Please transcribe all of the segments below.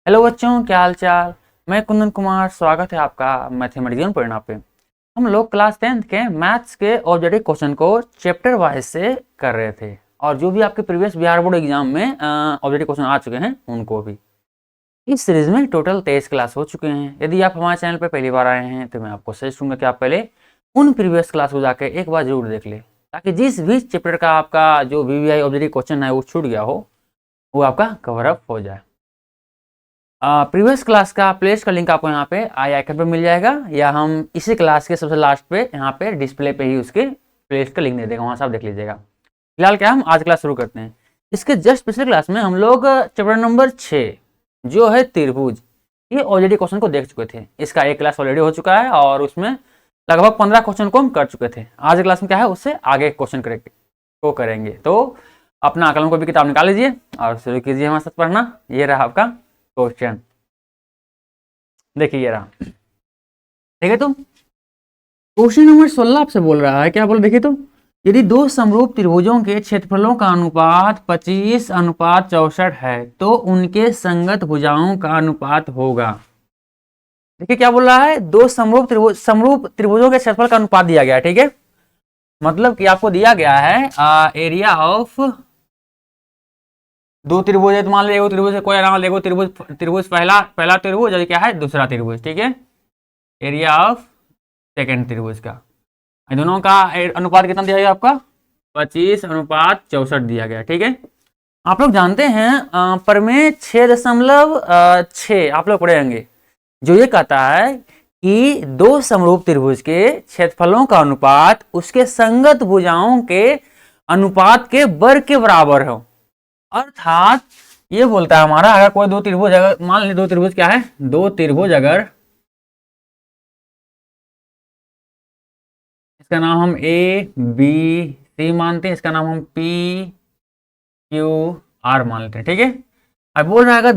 Hello बच्चों, क्या हाल चाल। मैं कुंदन कुमार, स्वागत है आपका मैथमेटिक्स परिणाम पे। हम लोग क्लास 10th के मैथ्स के ऑब्जेक्टिव क्वेश्चन को चैप्टर वाइज से कर रहे थे, और जो भी आपके प्रीवियस बिहार बोर्ड एग्जाम में ऑब्जेक्टिव क्वेश्चन आ चुके हैं उनको भी। इस सीरीज में टोटल 23 क्लास हो चुके हैं। यदि आप हमारे चैनल पर पहली बार आए हैं तो मैं आपको सजेस्ट करूँगा कि आप पहले उन प्रीवियस क्लास को जाकर एक बार जरूर देख ले, ताकि जिस भी चैप्टर का आपका जो VVI ऑब्जेक्टिव क्वेश्चन है वो छूट गया हो, वो आपका कवर अप हो जाए। प्रीवियस क्लास का प्लेलिस्ट का लिंक आपको यहाँ पे आई आइकन पे मिल जाएगा, या हम इसी क्लास के सबसे लास्ट पे यहाँ पे डिस्प्ले पे ही उसके प्लेलिस्ट का लिंक दे देगा, वहाँ से आप देख लीजिएगा। फिलहाल क्या हम आज क्लास शुरू करते हैं। इसके जस्ट पिछले क्लास में हम लोग चैप्टर नंबर 6 जो है त्रिभुज, ये ऑलरेडी क्वेश्चन को देख चुके थे। इसका एक क्लास ऑलरेडी हो चुका है और उसमें लगभग 15 क्वेश्चन को हम कर चुके थे। आज क्लास में क्या है, उससे आगे क्वेश्चन करेंगे। तो अपना कलम को भी किताब निकाल लीजिए और शुरू कीजिए हमारे साथ पढ़ना। ये रहा आपका क्वेश्चन, देखिए ये रहा। ठीक है, तो क्वेश्चन नंबर 16 आपसे बोल रहा है, क्या बोल, देखिए तो, यदि दो समरूप त्रिभुजों के क्षेत्रफलों का अनुपात 25:64 है तो उनके संगत भुजाओं का अनुपात होगा। देखिए क्या बोल रहा है, दो समरूप त्रिभुजों के क्षेत्रफल का अनुपात दिया गया है। ठीक है, मतलब कि आपको दिया गया है एरिया ऑफ दो त्रिभुज है। तो मान लीजिए त्रिभुज से कोई नाम लेगो, त्रिभुज पहला त्रिभुज और क्या है दूसरा त्रिभुज। ठीक है, एरिया ऑफ सेकेंड त्रिभुज का, दोनों का अनुपात कितना दिया गया आपका 25:64 दिया गया। ठीक है, आप लोग जानते हैं प्रमेय 6.6 आप लोग पढ़ेंगे, जो ये कहता है कि दो समरूप त्रिभुज के क्षेत्रफलों का अनुपात उसके संगत भुजाओं के अनुपात के वर्ग के बराबर हो। अर्थात ये बोलता है हमारा, अगर कोई दो त्रिभुज, अगर मान लीजिए दो त्रिभुज क्या है, दो त्रिभुज अगर इसका नाम हम ABC मानते हैं, इसका नाम हम PQR मान लेते हैं। ठीक है, अब बोल रहा है अगर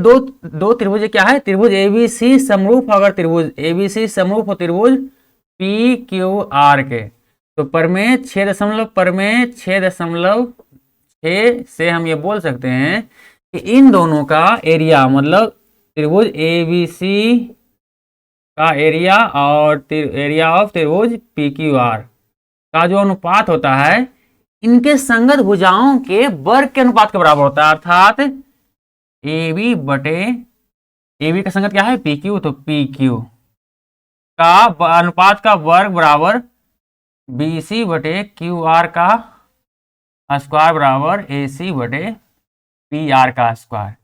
दो त्रिभुज क्या है, त्रिभुज ABC समरूप, अगर त्रिभुज ABC समरूप हो त्रिभुज PQR के, तो प्रमेय 6.6 से हम ये बोल सकते हैं कि इन दोनों का एरिया, मतलब त्रिभुज ABC का एरिया और एरिया ऑफ त्रिभुज PQR का जो अनुपात होता है इनके संगत भुजाओं के वर्ग के अनुपात के बराबर होता है। अर्थात AB बटे AB का संगत क्या है PQ, तो PQ का अनुपात का वर्ग बराबर BC बटे QR का स्क्वायर बराबर AC बटे PR का स्क्वायर,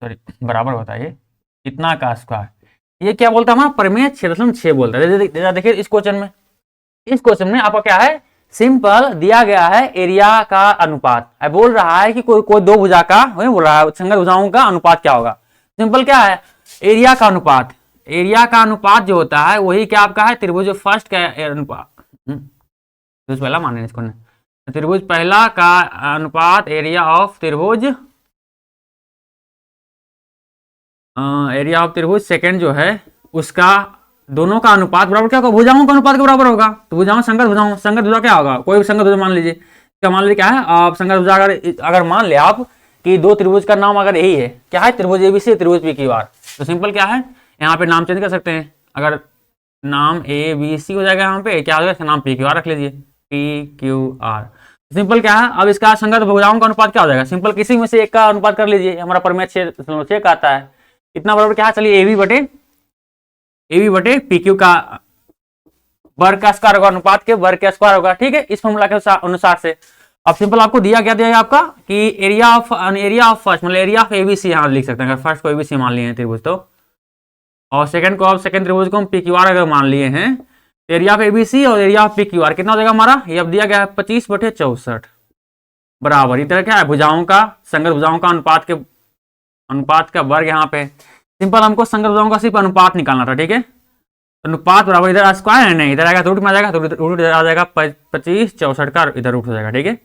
सॉरी बराबर होता है ये कितना का स्क्वायर। ये क्या बोलता है हमारा प्रमेय 6.6 बोलता है। देखिए इस क्वेश्चन में आपका क्या है, सिंपल दिया गया है एरिया का अनुपात। अब बोल रहा है कि कोई दो भुजा का, वही बोल रहा है संगत भुजाओं का अनुपात क्या होगा। सिंपल क्या है, एरिया का अनुपात, एरिया का अनुपात जो होता है वही क्या आपका है त्रिभुज फर्स्ट का अनुपात, त्रिभुज पहला मान इसको, त्रिभुज पहला का अनुपात एरिया ऑफ त्रिभुज सेकंड जो है उसका, दोनों का अनुपात बराबर क्या होगा, भुजाओं का अनुपात के बराबर होगा। तो भुजाओं संगत भुजा क्या होगा, कोई भी संगत भुजा मान लीजिए, क्या मान लीजिए क्या है आप संगत भुजा, अगर मान ले आप कि दो त्रिभुज का नाम अगर यही है, क्या है त्रिभुज ABC त्रिभुज PQR, तो सिंपल क्या है यहाँ पे नाम चेंज कर सकते हैं। अगर नाम ABC हो जाएगा, यहाँ पे क्या हो जाएगा, नाम PQR रख लीजिए, PQR। सिंपल क्या है, अब इसका संगत भुजाओं का अनुपात क्या हो जाएगा, सिंपल किसी में से एक का अनुपात कर लीजिए। हमारा प्रमेय 6 का आता है, इतना बराबर क्या है, चलिए AB बटे PQ का वर्ग का स्क्वायर होगा, अनुपात के वर्ग का स्क्वायर होगा। ठीक है, इस फॉर्मूला के अनुसार से अब सिंपल आपको दिया गया आपका कि एरिया ऑफ फर्स्ट, मतलब एरिया ऑफ ABC यहाँ लिख सकते हैं। अगर फर्स्ट को ABC मान लिए हैं त्रिभुज तो, और सेकंड को, अब सेकंड त्रिभुज को हम PQR अगर मान लिए हैं, एरिया ऑफ ABC और एरिया ऑफ PQR कितना हो जाएगा हमारा, ये अब दिया गया है 25/64 बराबर, इस तरह क्या है भुजाओं का, संगत भुजाओं का अनुपात का वर्ग यहाँ पे। सिंपल हमको संगत भुजाओं का सिर्फ अनुपात निकालना था। ठीक है, अनुपात बराबर, इधर स्क्वायर है नहीं, इधर आएगा तो रूट में आ जाएगा, तो रूट आ जाएगा 25/64 का, इधर रूट हो जाएगा। ठीक है,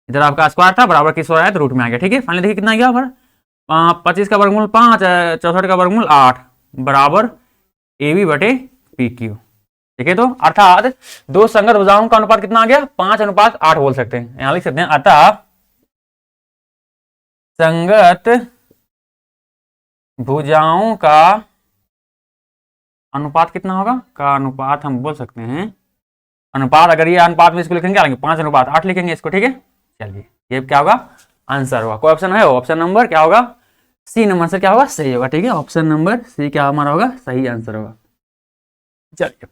इधर आपका स्क्वायर था बराबर किस हो रहा है तो रूट में आ गया। ठीक है, फाइनली देखिए कितना आ गया हमारा 25 का वर्गमूल 5, 64 का वर्गमूल 8 बराबर AB बटे PQ। ठीक है, तो अर्थात दो संगत भुजाओं का अनुपात कितना आ गया 5:8 बोल सकते हैं, यहां लिख सकते हैं। अतः संगत भुजाओं का अनुपात कितना होगा, का अनुपात हम बोल सकते हैं, अनुपात, अगर ये अनुपात में इसको लिखेंगे क्या लिखेंगे, 5:8 लिखेंगे इसको, ठीक है। चलिए ये क्या होगा, आंसर होगा। कोई ऑप्शन है, ऑप्शन नंबर क्या होगा, सी नंबर से क्या होगा, सही होगा, ठीक है। ऑप्शन नंबर सी क्या हमारा होगा, सही आंसर होगा। चलिए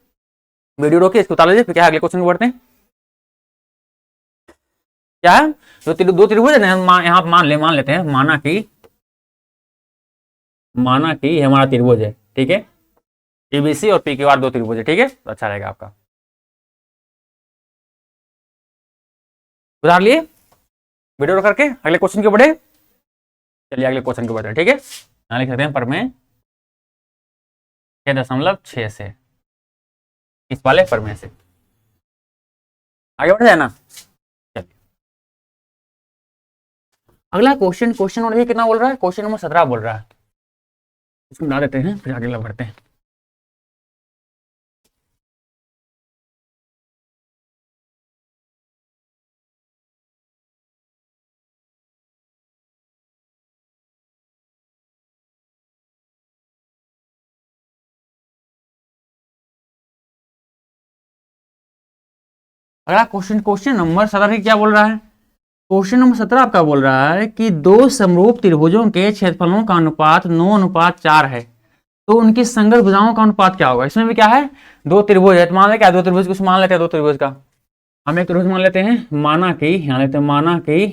वीडियो रोकिए, इसको उतार लीजिए, फिर क्या अगले क्वेश्चन को बढ़ते हैं। क्या है, दो त्रिभुज है ना, यहाँ मान लेते हैं, माना कि ये हमारा त्रिभुज है, ठीक है। एबीसी और पी क्यू आर दो त्रिभुज है, ठीक है, तो अच्छा रहेगा आपका। उतार लिए, वीडियो करके अगले क्वेश्चन के बढ़े। चलिए अगले क्वेश्चन के बढ़ते हैं, ठीक है। यहाँ लिख सकते हैं प्रमेय 6.6 से, इस वाले प्रमेय से आगे बढ़ जाए ना। चलिए अगला क्वेश्चन नंबर कितना बोल रहा है, क्वेश्चन नंबर 17 बोल रहा है। इसको बना देते हैं, फिर आगे बढ़ते हैं। अगला क्वेश्चन नंबर 17 क्या बोल रहा है, क्वेश्चन नंबर 17 आपका बोल रहा है कि दो समरूप त्रिभुजों के क्षेत्रफलों का अनुपात 9:4 है, तो उनकी संगत भुजाओं का अनुपात क्या होगा। इसमें भी क्या है, दो त्रिभुज है, तो मान ले क्या, दो त्रिभुज कुछ मान लेते हैं, दो त्रिभुज का हम एक त्रिभुज मान लेते हैं, माना कि यहाँ लेते हैं, माना कि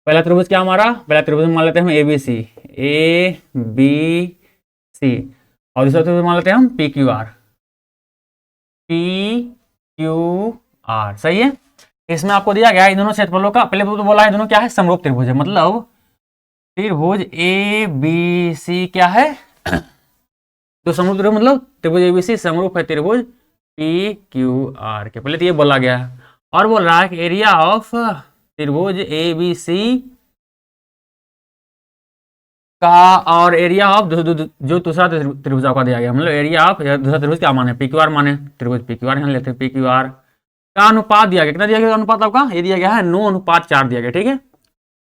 पहला त्रिभुज क्या हमारा, पहला त्रिभुज मान लेते हैं हम ए बी सी और दूसरा त्रिभुज मान लेते हैं हम पी क्यू आर, सही है। इसमें आपको दिया गया है इन दोनों क्षेत्रफलों का, पहले तो बोला है दोनों क्या है, समरूप त्रिभुज है, मतलब त्रिभुज ए बी सी क्या है, तो समरूप त्रिभुज मतलब त्रिभुज ए बी सी समरूप है त्रिभुज पी क्यू आर के, पहले तो ये बोला गया है। और बोल रहा है कि एरिया ऑफ त्रिभुज ए बी सी का और एरिया ऑफ जो दूसरा त्रिभुज का दिया गया, मतलब एरिया ऑफ दूसरा त्रिभुज क्या माने, पी क्यू आर माने, त्रिभुज पी क्यू आर यहाँ लेते हैं, पी क्यू आर का अनुपात दिया गया, कितना दिया गया अनुपात आपका, ये दिया गया है 9:4 दिया गया, ठीक है।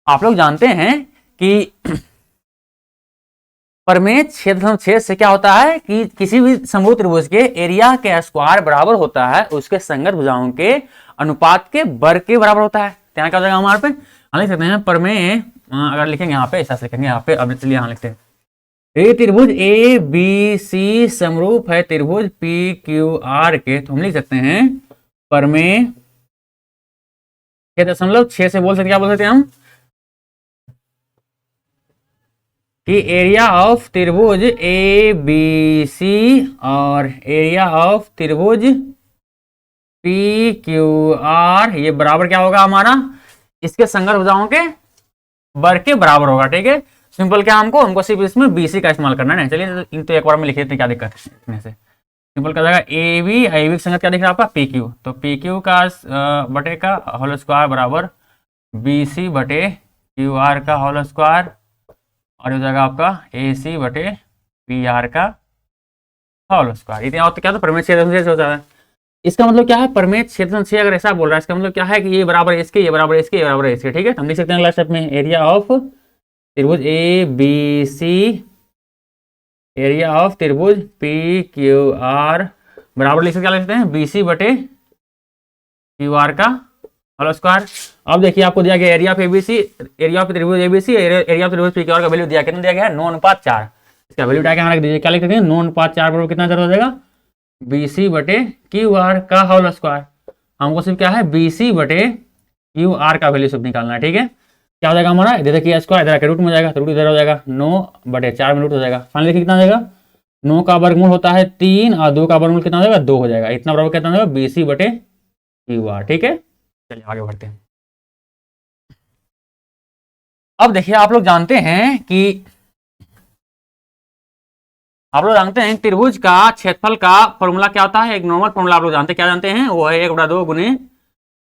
आप लोग जानते हैं कि प्रमेय 6.6 से क्या होता है कि किसी भी समरूप त्रिभुज के एरिया के स्क्वायर बराबर होता है उसके संगत भुजाओं के अनुपात के वर्ग के बराबर होता है। क्या हो जाएगा हमारे पे, लिख सकते हैं प्रमेय, अगर लिखेंगे यहाँ पे ऐसा लिखेंगे यहाँ पे, अब चलिए यहाँ लिखते हैं, ये त्रिभुज ए बी सी समरूप है त्रिभुज पी क्यू आर के, तो हम लिख सकते हैं प्रमेय 6.6 से बोल सकते, क्या बोल सकते हैं हम कि एरिया ऑफ त्रिभुज ए बी सी और एरिया ऑफ त्रिभुज पी क्यू आर ये बराबर क्या होगा हमारा, इसके संगत भुजाओं के वर्ग के बराबर होगा, ठीक है। सिंपल क्या हमको सिर्फ इसमें बीसी का इस्तेमाल करना है। चलिए तो एक बार में लिख देते हैं, क्या दिक्कत है इतने से, सिंपल क्या जाएगा, ए बी की संगत क्या दिख रहा है आपका, पी क्यू, तो पी क्यू का बटे का होल स्क्वायर बराबर बी सी बटे क्यू आर का होल स्क्वायर, और हो जाएगा आपका ए सी बटे पी आर का होल स्क्वायर। इतना और तो क्या, तो प्रमेय 6.6 हो जाता है। इसका मतलब क्या है, प्रमेय 6.6 अगर ऐसा बोल रहा है, इसका मतलब क्या है कि ये बराबर इसके, ये बराबर इसके, ये बराबर इसके, ठीक है। हम लिख सकते हैं अगला स्टेप में, एरिया ऑफ त्रिभुज A B C, area of त्रिभुज पी क्यू आर बराबर लिख सकते, क्या लिख सकते हैं, बी सी बटे क्यू आर का होल स्क्वायर। अब देखिए आपको दिया गया area of ABC, area of त्रिभुज एबीसी, एरिया ऑफ त्रिभुज पी क्यू आर का वैल्यू दिया, कितना दिया गया है, 9:4। इसका वैल्यू उठा के यहाँ रख दीजिए, क्या लिख सकते हैं, 9:4 बराबर कितना हो जाएगा, बी सी बटे क्यू आर का होल स्क्वायर। हमको सिर्फ क्या है, बी सी बटे क्यू आर का वैल्यू सिर्फ निकालना है, ठीक है। क्या हो जाएगा हमारा, इधर देखिए स्क्वायर, इधर के रूट में हो जाएगा, तो रूट इधर हो जाएगा, 9/4 में रूट हो जाएगा। फाइनली देखिए कितना हो जाएगा, 9 का वर्गमूल होता है 3 और 2 का वर्गमूल कितना हो जाएगा, 2 हो जाएगा। इतना बराबर कितना हो जाएगा, बी सी बटे क्यू आर, ठीक है। चलिए आगे बढ़ते हैं। अब देखिए आप लोग जानते हैं कि त्रिभुज का क्षेत्रफल का फॉर्मूला क्या होता है, एक नॉर्मल फॉर्मूला आप लोग जानते हैं, क्या जानते हैं, वो है 1/2 गुने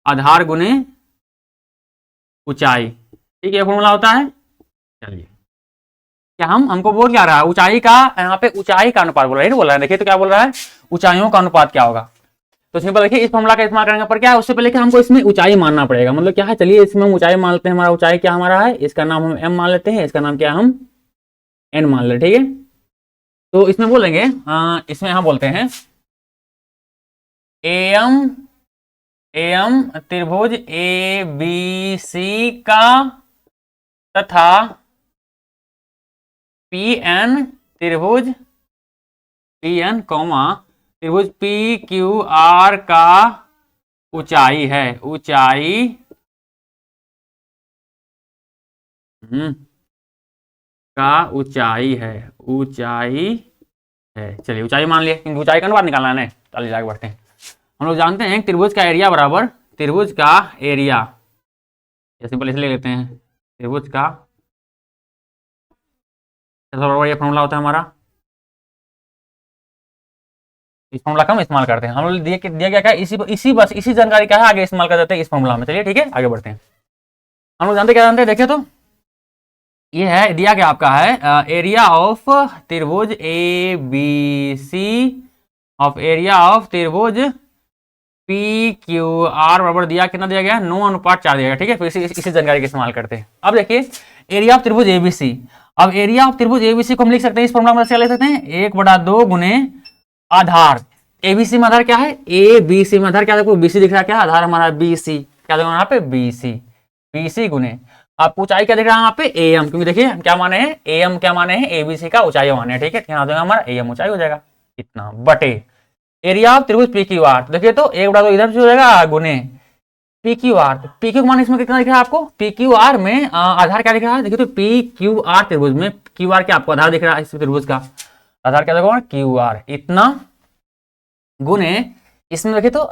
आधार गुने ऊंचाई, ठीक है, फॉर्मूला होता है। चलिए क्या हमको बोल क्या रहा है, ऊंचाई का, यहाँ पे ऊंचाई का अनुपात बोल रहा है, बोल रहा है, देखिए तो क्या बोल रहा है, ऊंचाइयों का अनुपात क्या होगा। तो सिंपल देखिए इस फॉर्मूला का इस्तेमाल करने पर क्या है, उससे पहले हमको इसमें ऊंचाई मानना पड़ेगा, मतलब क्या है, चलिए इसमें हम ऊंचाई मान लेते हैं, हमारा ऊंचाई क्या हमारा है, इसका नाम हम एम मान लेते हैं, इसका नाम क्या हम एन मान ले, ठीक है। तो इसमें बोलेंगे, इसमें यहाँ बोलते हैं एम एम त्रिभुज ए बी सी का तथा पी एन त्रिभुज पी एन कौमा त्रिभुज पी क्यू आर का ऊंचाई है, ऊंचाई का ऊंचाई है, ऊंचाई है। चलिए ऊंचाई मान लिया, क्योंकि ऊंचाई का अनुपात निकालना है। चलिए आगे बढ़ते हैं। हम लोग जानते हैं त्रिभुज का एरिया बराबर त्रिभुज का एरिया, या सिंपल इसलिए लेते हैं त्रिभुज का बराबर, ये फॉर्मूला होता है हमारा। इस फॉर्मूला का हम इस्तेमाल करते हैं। हम लोग दिया गया क्या, इसी जानकारी का है, आगे इस्तेमाल कर देते हैं इस फॉर्मूला में। चलिए ठीक है, आगे बढ़ते हैं। हम लोग जानते क्या जानते हैं, देखिए तो ये है दिया गया आपका है एरिया ऑफ त्रिभुज A B C, of area of त्रिभुज पी क्यू आर बराबर दिया, कितना दिया गया, 9:4 दिया गया, ठीक है। फिर इसी जानकारी का इस्तेमाल करते हैं। अब देखिए एरिया ऑफ त्रिभुज एबीसी, अब एरिया ऑफ त्रिभुज एबीसी को हम लिख सकते हैं इस फॉर्मूला में, लिख सकते हैं 1/2 गुने आधार। एबीसी में आधार क्या है, ए बी सी में आधार क्या है, बीसी दिख रहा है, क्या आधार हमारा बीसी, क्या देगा यहाँ पे बीसी, बीसी गुने आपको ऊंचाई क्या दिख रहा है यहाँ पे एम, क्योंकि देखिए क्या माने हैं एम, क्या माने हैं एबीसी का ऊंचाई माने हैं, ठीक है। यहाँ देगा हमारा एम ऊंचाई हो जाएगा इतना, बटे एरिया ऑफ त्रिभुज पी क्यू आर, देखिए तो 1/2 इधर से हो जाएगा गुने P Q are, P Q मान इसमें कितना दिख रहा है आपको, पी क्यू आर में आधार क्या दिख रहा है, देखिए तो पी क्यू आर त्रिभुज में क्यू आर क्या आपको आधार दिख रहा है, इस त्रिभुज का आधार क्या देखो क्यू आर, इतना गुने इसमें देखिए तो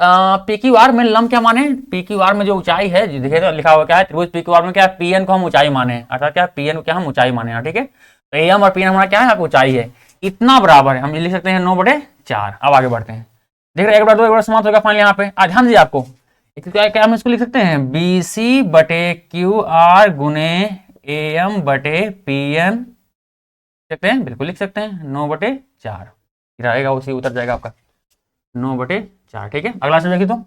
पी क्यू आर में लंब क्या माने, पी क्यू आर में जो ऊंचाई है देखिए तो लिखा हुआ क्या है, त्रिभुज पी क्यू आर में क्या है, पी एन को हम ऊंचाई माने, अर्थात क्या पी एन को क्या हम ऊंचाई माने, ठीक है। तो ए एम और पी एन हमारा क्या है, आपको ऊंचाई है, इतना बराबर है, हम लिख सकते हैं 9/4। अब आगे बढ़ते हैं, देख रहे 1/2 1/2 समाप्त होगा फाइनल यहाँ पे। ध्यान दीजिए आपको क्या हम इसको लिख सकते हैं बी सी बटे क्यू आर गुने ए एम बटे पी एन, सकते हैं, बिल्कुल लिख सकते हैं 9/4 रहेगा, उसी उतर जाएगा आपका 9/4, ठीक है। अगला से देखिए तो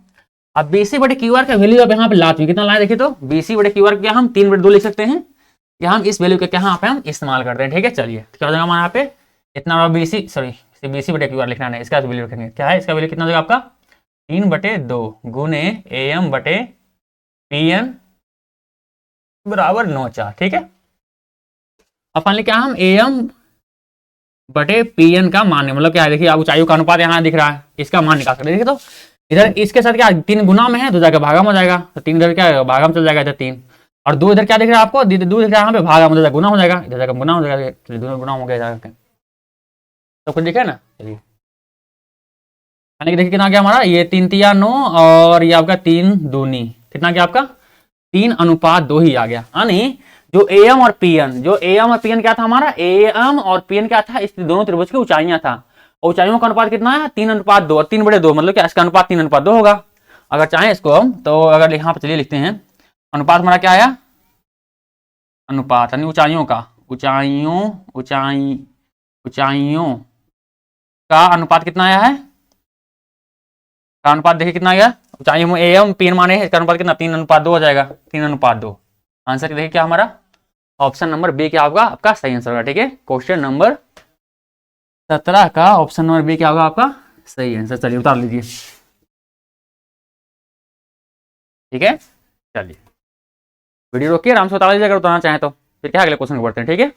अब बीसी बटे क्यू आर का वैल्यू अब यहाँ पे लाते कितना लाए, देखिए तो बीसी बटे क्यू आर क्या हम 3/2 लिख सकते हैं, या हम इस वैल्यू का क्या यहाँ पे हम इस्तेमाल करते हैं, ठीक है। चलिए क्या हो जाएगा हमारे यहाँ पे इतना बीसी, सॉरी बीसी बटे क्यू आर लिखना है, इसका वैल्यू रखेंगे, क्या है इसका वैल्यू कितना देगा आपका 3/2 गुने ए एम बटे पी एन बराबर 9/4, ठीक है। अब फाइनली क्या हम ए एम बटे पी एन का मान, मतलब क्या है देखिए, अब ऊंचाइयों का अनुपात यहाँ दिख रहा है, इसका मान निकाल सकते हैं, देखिए तो इधर इसके साथ क्या 3 गुना में है, तो जाकर भागा में हो जाएगा, तो 3 इधर क्या भागा में चल जाएगा, इधर 3 और 2 इधर क्या दिख रहा है आपको, 2 दिख रहा है यहाँ पे भागा में, गुना हो जाएगा, इधर जाकर गुना हो जाएगा, दोनों गुना हो गया, तो कुछ दिखा ना। चलिए देखिए कितना गया हमारा, ये 3 तिया 9 और ये आपका 3 दूनी कितना गया आपका 3:2 ही आ गया, यानी जो ए एम और पी एन, जो ए एम और पी एन क्या था हमारा, ए एम और पी एन क्या था, इस दोनों त्रिभुज की ऊंचाइयां था, ऊंचाइयों का अनुपात कितना है 3:2 और 3/2, मतलब क्या इसका अनुपात 3:2 होगा। अगर चाहें इसको हम तो अगर यहाँ पर चलिए लिखते हैं अनुपात हमारा क्या आया, अनुपात यानी ऊंचाइयों का, ऊंचाइयों का अनुपात कितना आया है, का अनुपात देखिए कितना आया, ऊंचाई में ए एम पी एन माने इसका अनुपात कितना 3:2 हो जाएगा, 3:2। आंसर देखिए क्या हमारा ऑप्शन नंबर बी क्या होगा आपका सही आंसर होगा, ठीक है। क्वेश्चन नंबर 17 का ऑप्शन नंबर बी क्या होगा आपका सही आंसर। चलिए उतार लीजिए, ठीक है। चलिए वीडियो रोकिए, आराम से उतार लीजिए अगर उतारना चाहें तो, फिर क्या अगले क्वेश्चन को बढ़ते हैं, ठीक है।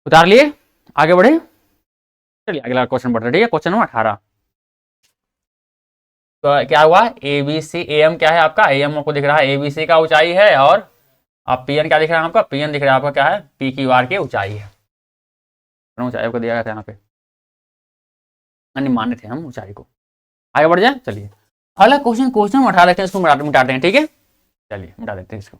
उतार लिए, आगे बढ़े, चलिए अगला क्वेश्चन बढ़ते हैं, ठीक है। क्वेश्चन नंबर 18, तो क्या हुआ ए बी सी, ए एम क्या है आपका, ए एम आपको दिख रहा है ए बी सी का ऊंचाई है, और आप पी एन क्या दिख रहा है आपका, पी एन दिख रहा है आपका क्या है पी क्यू आर की ऊंचाई है, ऊंचाई आपको दिया गया था यहाँ पे, यानी माने थे हम ऊंचाई को। आगे बढ़ जाए, चलिए अगला क्वेश्चन, क्वेश्चन उठा लेते हैं, इसको मिटाते हैं, ठीक है। चलिए मिटा देते हैं इसको।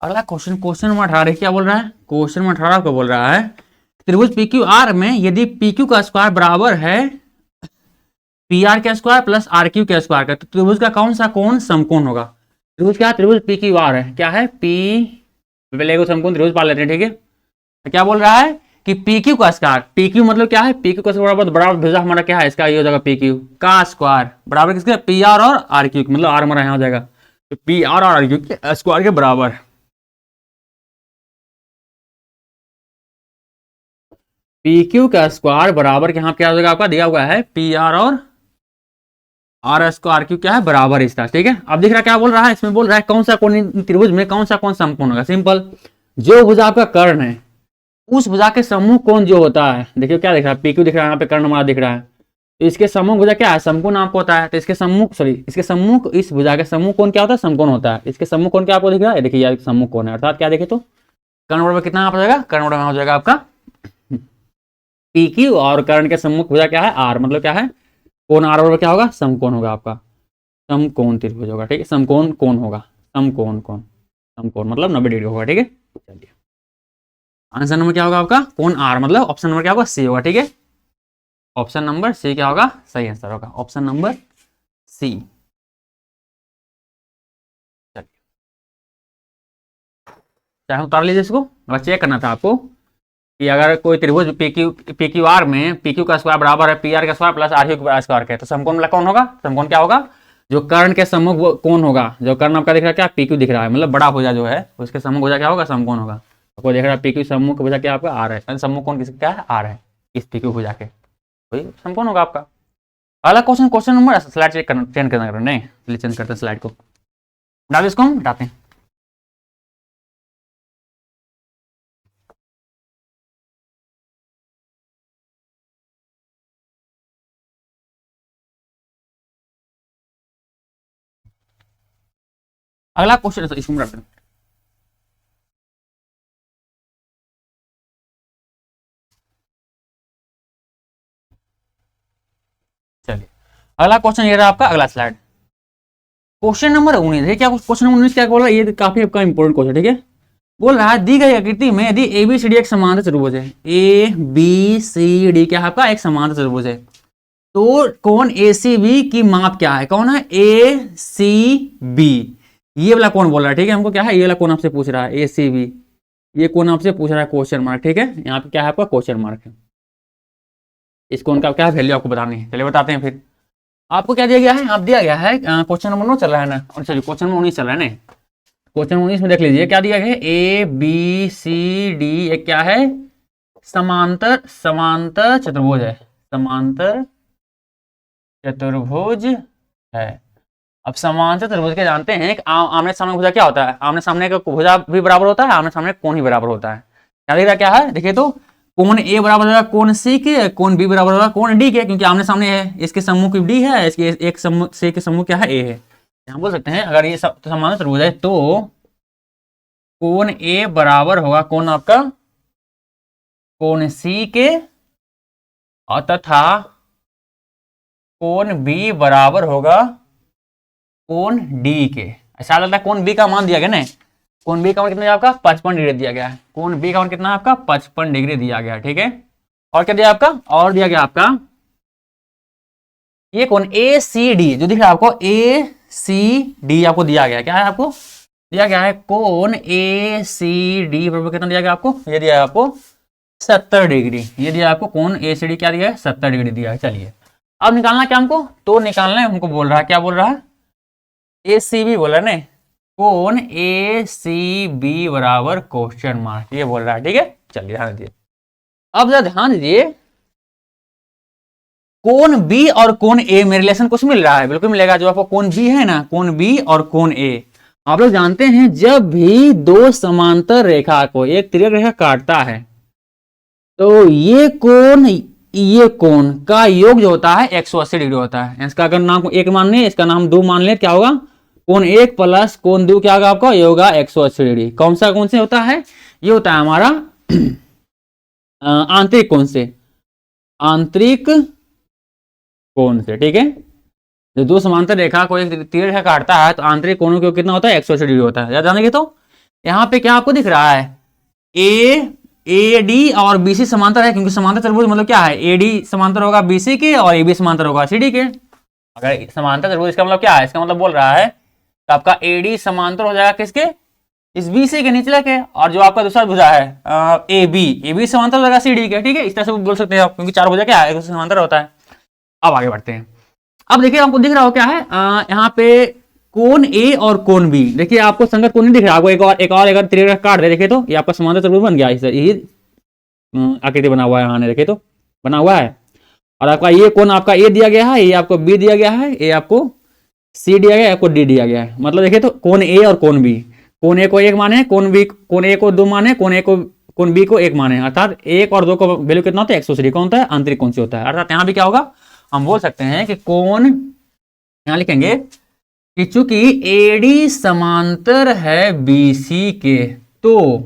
अगला क्वेश्चन, क्वेश्चन नंबर 18 क्या बोल रहा है? क्वेश्चन नंबर 18 को बोल रहा है त्रिभुज पी क्यू आर में यदि पी क्यू का स्क्वायर बराबर है पी आर का स्क्वायर प्लस आर क्यू का स्क्वायर का, तो त्रिभुज का कौन सा कोण समकोण होगा? त्रिभुज क्या? त्रिभुज पी क्यू आर है, क्या है? पी, पहले को समकोण त्रिभुज पा लेते हैं, ठीक है। तो क्या बोल रहा है कि पी क्यू का स्क्वायर, पी क्यू मतलब क्या है? पी क्यू का स्क्वायर बराबर भुजा हमारा क्या है? इसका ये हो जाएगा पी क्यू का स्क्वायर बराबर किसके? पी आर और आर क्यू, मतलब आर हमारा यहाँ हो जाएगा, तो पी आर और आर क्यू के स्क्वायर के बराबर। पी क्यू का स्क्वायर बराबर के यहाँ क्या हो जाएगा आपका? दिया हुआ है पी आर और आर स्क्वायर क्यू क्या है? बराबर इसका, ठीक है। अब दिख रहा क्या बोल रहा है? इसमें बोल रहा है कौन सा कोण त्रिभुज में कौन सा कोण समकोण होगा? सिंपल, जो भुजा आपका कर्ण है उस भुजा के सम्मुख कोण जो होता है, देखिए क्या दिख रहा है? पी क्यू दिख रहा है, यहाँ पे कर्ण हमारा दिख रहा है, तो इसके सम्मुख भुजा क्या है? समकोण आपको होता है। तो इसके सम्मुख, सॉरी, इसके सम्मुख, इस भुजा के सम्मुख कोण क्या होता है? समकोण होता है। इसके सम्मुख कोण क्या आपको दिख रहा है? देखिए यार सम्मुख कोण है, अर्थात क्या देखे तो कर्ण बराबर कितना हो जाएगा? कर्ण बराबर हो जाएगा आपका पी क्यू और कर्ण के सम्मुख भुजा क्या है? आर, मतलब क्या है? कोण आर बराबर क्या होगा? समकोण होगा आपका, समकोण त्रिभुज होगा, ठीक है। समकोण कोण होगा, समकोण कोण, समकोण मतलब 90 डिग्री होगा, ठीक है। चलिए आंसर नंबर क्या होगा आपका? कोण आर, मतलब ऑप्शन नंबर क्या होगा? सी होगा, ठीक है। ऑप्शन नंबर सी क्या होगा? सही आंसर होगा, ऑप्शन नंबर सी। चलिए चाहे उतार लीजिए इसको, बस चेक करना था आपको कि अगर कोई त्रिभुज पी क्यू आर में पी क्यू का स्क्वायर बराबर है पी आर का स्क्वायर प्लस आर क्यू का स्क्वायर के, तो समकोण वाला कौन होगा? समकोण क्या होगा? जो कर्ण के सम्मुख वो कौन होगा? जो कर्ण आपका दिख रहा है क्या? पी क्यू दिख रहा है, मतलब बड़ा भुजा जो है उसके सम्मुख भुजा क्या होगा? समकोण होगा। आपको देख रहा है पी क्यू सम्मुख भुजा क्या आपका? आर है, सम्मुख कोण किसका क्या है? आर है, इस पी क्यू भुजा के, वही समकोण होगा आपका। अगला question, question number, slide change करना नहीं, चेंज करते हैं स्लाइड को, डाल इसको हम हटाते हैं। अगला क्वेश्चन इसको हटाते हैं। चलिए अगला क्वेश्चन ये रहा आपका, अगला स्लाइड क्वेश्चन नंबर 19 है। क्या क्वेश्चन नंबर 19 क्या बोल रहा है? ये काफी आपका इंपॉर्टेंट क्वेश्चन, ठीक है। बोल रहा है दी गई आकृति में यदि ए बी सी डी एक समांतर चतुर्भुज है, ए बी सी डी क्या है आपका? एक समांतर चतुर्भुज है, तो कोण ए सी बी की माप क्या है? कौन है? ए सी बी, ये वाला कौन बोल रहा है, ठीक है। हमको क्या है? ये वाला कौन आपसे पूछ रहा है? ए सी बी, ये कौन आपसे पूछ रहा है? क्वेश्चन मार्क, ठीक है। यहाँ पे क्या है आपका? क्वेश्चन मार्क है। इस कौन का क्या वैल्यू आपको बतानी है, चलिए बताते हैं। फिर आपको क्या दिया गया है? आप दिया गया है क्वेश्चन नंबर 9 चल रहा है ना, और चलिए क्वेश्चन नंबर 19 चल रहा है ना। क्वेश्चन 19 में देख लीजिए क्या दिया गया है? ए बी सी डी एक क्या है? समांतर, समांतर चतुर्भुज है, समांतर चतुर्भुज है। अब समांतर चतुर्भुज के जानते हैं कि आमने सामने भुजा क्या होता है? आमने सामने का भुजा भी बराबर होता है, आमने सामने कोण ही बराबर होता है। क्या दिख रहा क्या है? देखिए तो कोण ए बराबर होगा कोण सी के, कोण बी बराबर होगा कोण डी के, क्योंकि आमने सामने है। इसके सम्मुख डी है, इसके एक सम्मुख से के सम्मुख क्या है? ए है। यहाँ बोल सकते हैं अगर ये समांतर चतुर्भुज है तो कोण ए बराबर होगा कोण आपका कोण सी के, और तथा कोण बी बराबर होगा कोण डी के। ऐसा लगता है कोण बी का मान दिया गया ना, कोण बी का मान कितना आपका? 55 डिग्री दिया गया है। कोण बी का मान कितना आपका? 55 डिग्री दिया गया, ठीक है। और क्या दिया आपका? और दिया गया आपका ये कोण ए सी डी जो दिख रहा है आपको, ए सी डी आपको दिया गया, क्या है आपको दिया गया है? कोण ए सी डी बराबर कितना दिया गया आपको? ये दिया है आपको 70 डिग्री। ये दिया आपको कोण ए सी डी क्या दिया है? 70 डिग्री दिया है। चलिए अब निकालना क्या हमको? तो निकालना है हमको, बोल रहा है क्या बोल रहा है? ए सी बी बोल रहा है ना, कोण ए सी बी बराबर क्वेश्चन मार्क, ये बोल रहा है, ठीक है। चलिए ध्यान दीजिए, अब जरा ध्यान दीजिए, कोण बी और कोण ए में रिलेशन कुछ मिल रहा है, बिल्कुल मिलेगा। जो आपको कोण बी है ना, कोण बी और कोण ए, आप लोग जानते हैं जब भी दो समांतर रेखा को एक तिर्यक रेखा काटता है तो ये कोण का योग जो होता है 180 डिग्री होता है। इसका अगर नाम एक मान ले, इसका नाम 2 मान ले, क्या होगा? कोण 1 प्लस कोण 2 क्या होगा आपका? ये होगा 180 डिग्री। कौन सा कोण से होता है? ये होता है हमारा आंतरिक कोण से, आंतरिक कोण से, ठीक है। जो दो समांतर रेखा को एक तिर्यक रेखा काटता है तो आंतरिक कोणों का कितना होता है? 180 डिग्री होता है। याद जानेंगे तो यहाँ पे क्या आपको दिख रहा है, ए डी और बीसी समांतर है, क्योंकि समांतर त्रिभुज मतलब क्या है, एडी समांतर होगा बीसी के और एबी समांतर होगा सीडी के। अगर समांतर त्रिभुज इसका मतलब क्या है, इसका मतलब बोल रहा है तो आपका एडी समांतर हो जाएगा किसके, इस बीसी के निचले के, और जो आपका दूसरा भुजा है ए बी समांतर हो जाएगा सीडी के। ठीक है, इस तरह से बोल सकते हैं आप, क्योंकि चार भुजा क्या है, समांतर होता है। अब आगे बढ़ते हैं। अब देखिए आपको दिख रहा हो क्या है, यहाँ पे कोण ए और कोण बी, देखिए आपको संगत कोण नहीं दिख रहा, आपको एक और अगर त्रिरेखा काट दे, देखिए तो ये आपका समांतर त्रिभुज बन गया, यही आकृति बना हुआ है यहाँ, देखिए तो बना हुआ है। और आपका ये कोण आपका ए दिया गया है, ये आपको बी दिया गया है, ये आपको सी दिया गया है, आपको डी दिया गया है। मतलब देखिए तो कोण ए और कोण बी, कोण ए को एक माने, कोण ए को दो माने, कोण बी को एक माने, अर्थात एक और दो को वैल्यू कितना होता है, 180 कौन होता है, आंतरिक कोण से होता है। अर्थात यहाँ भी क्या होगा, हम बोल सकते हैं कि कोण, यहाँ लिखेंगे कि चूंकि एडी समांतर है बीसी के, तो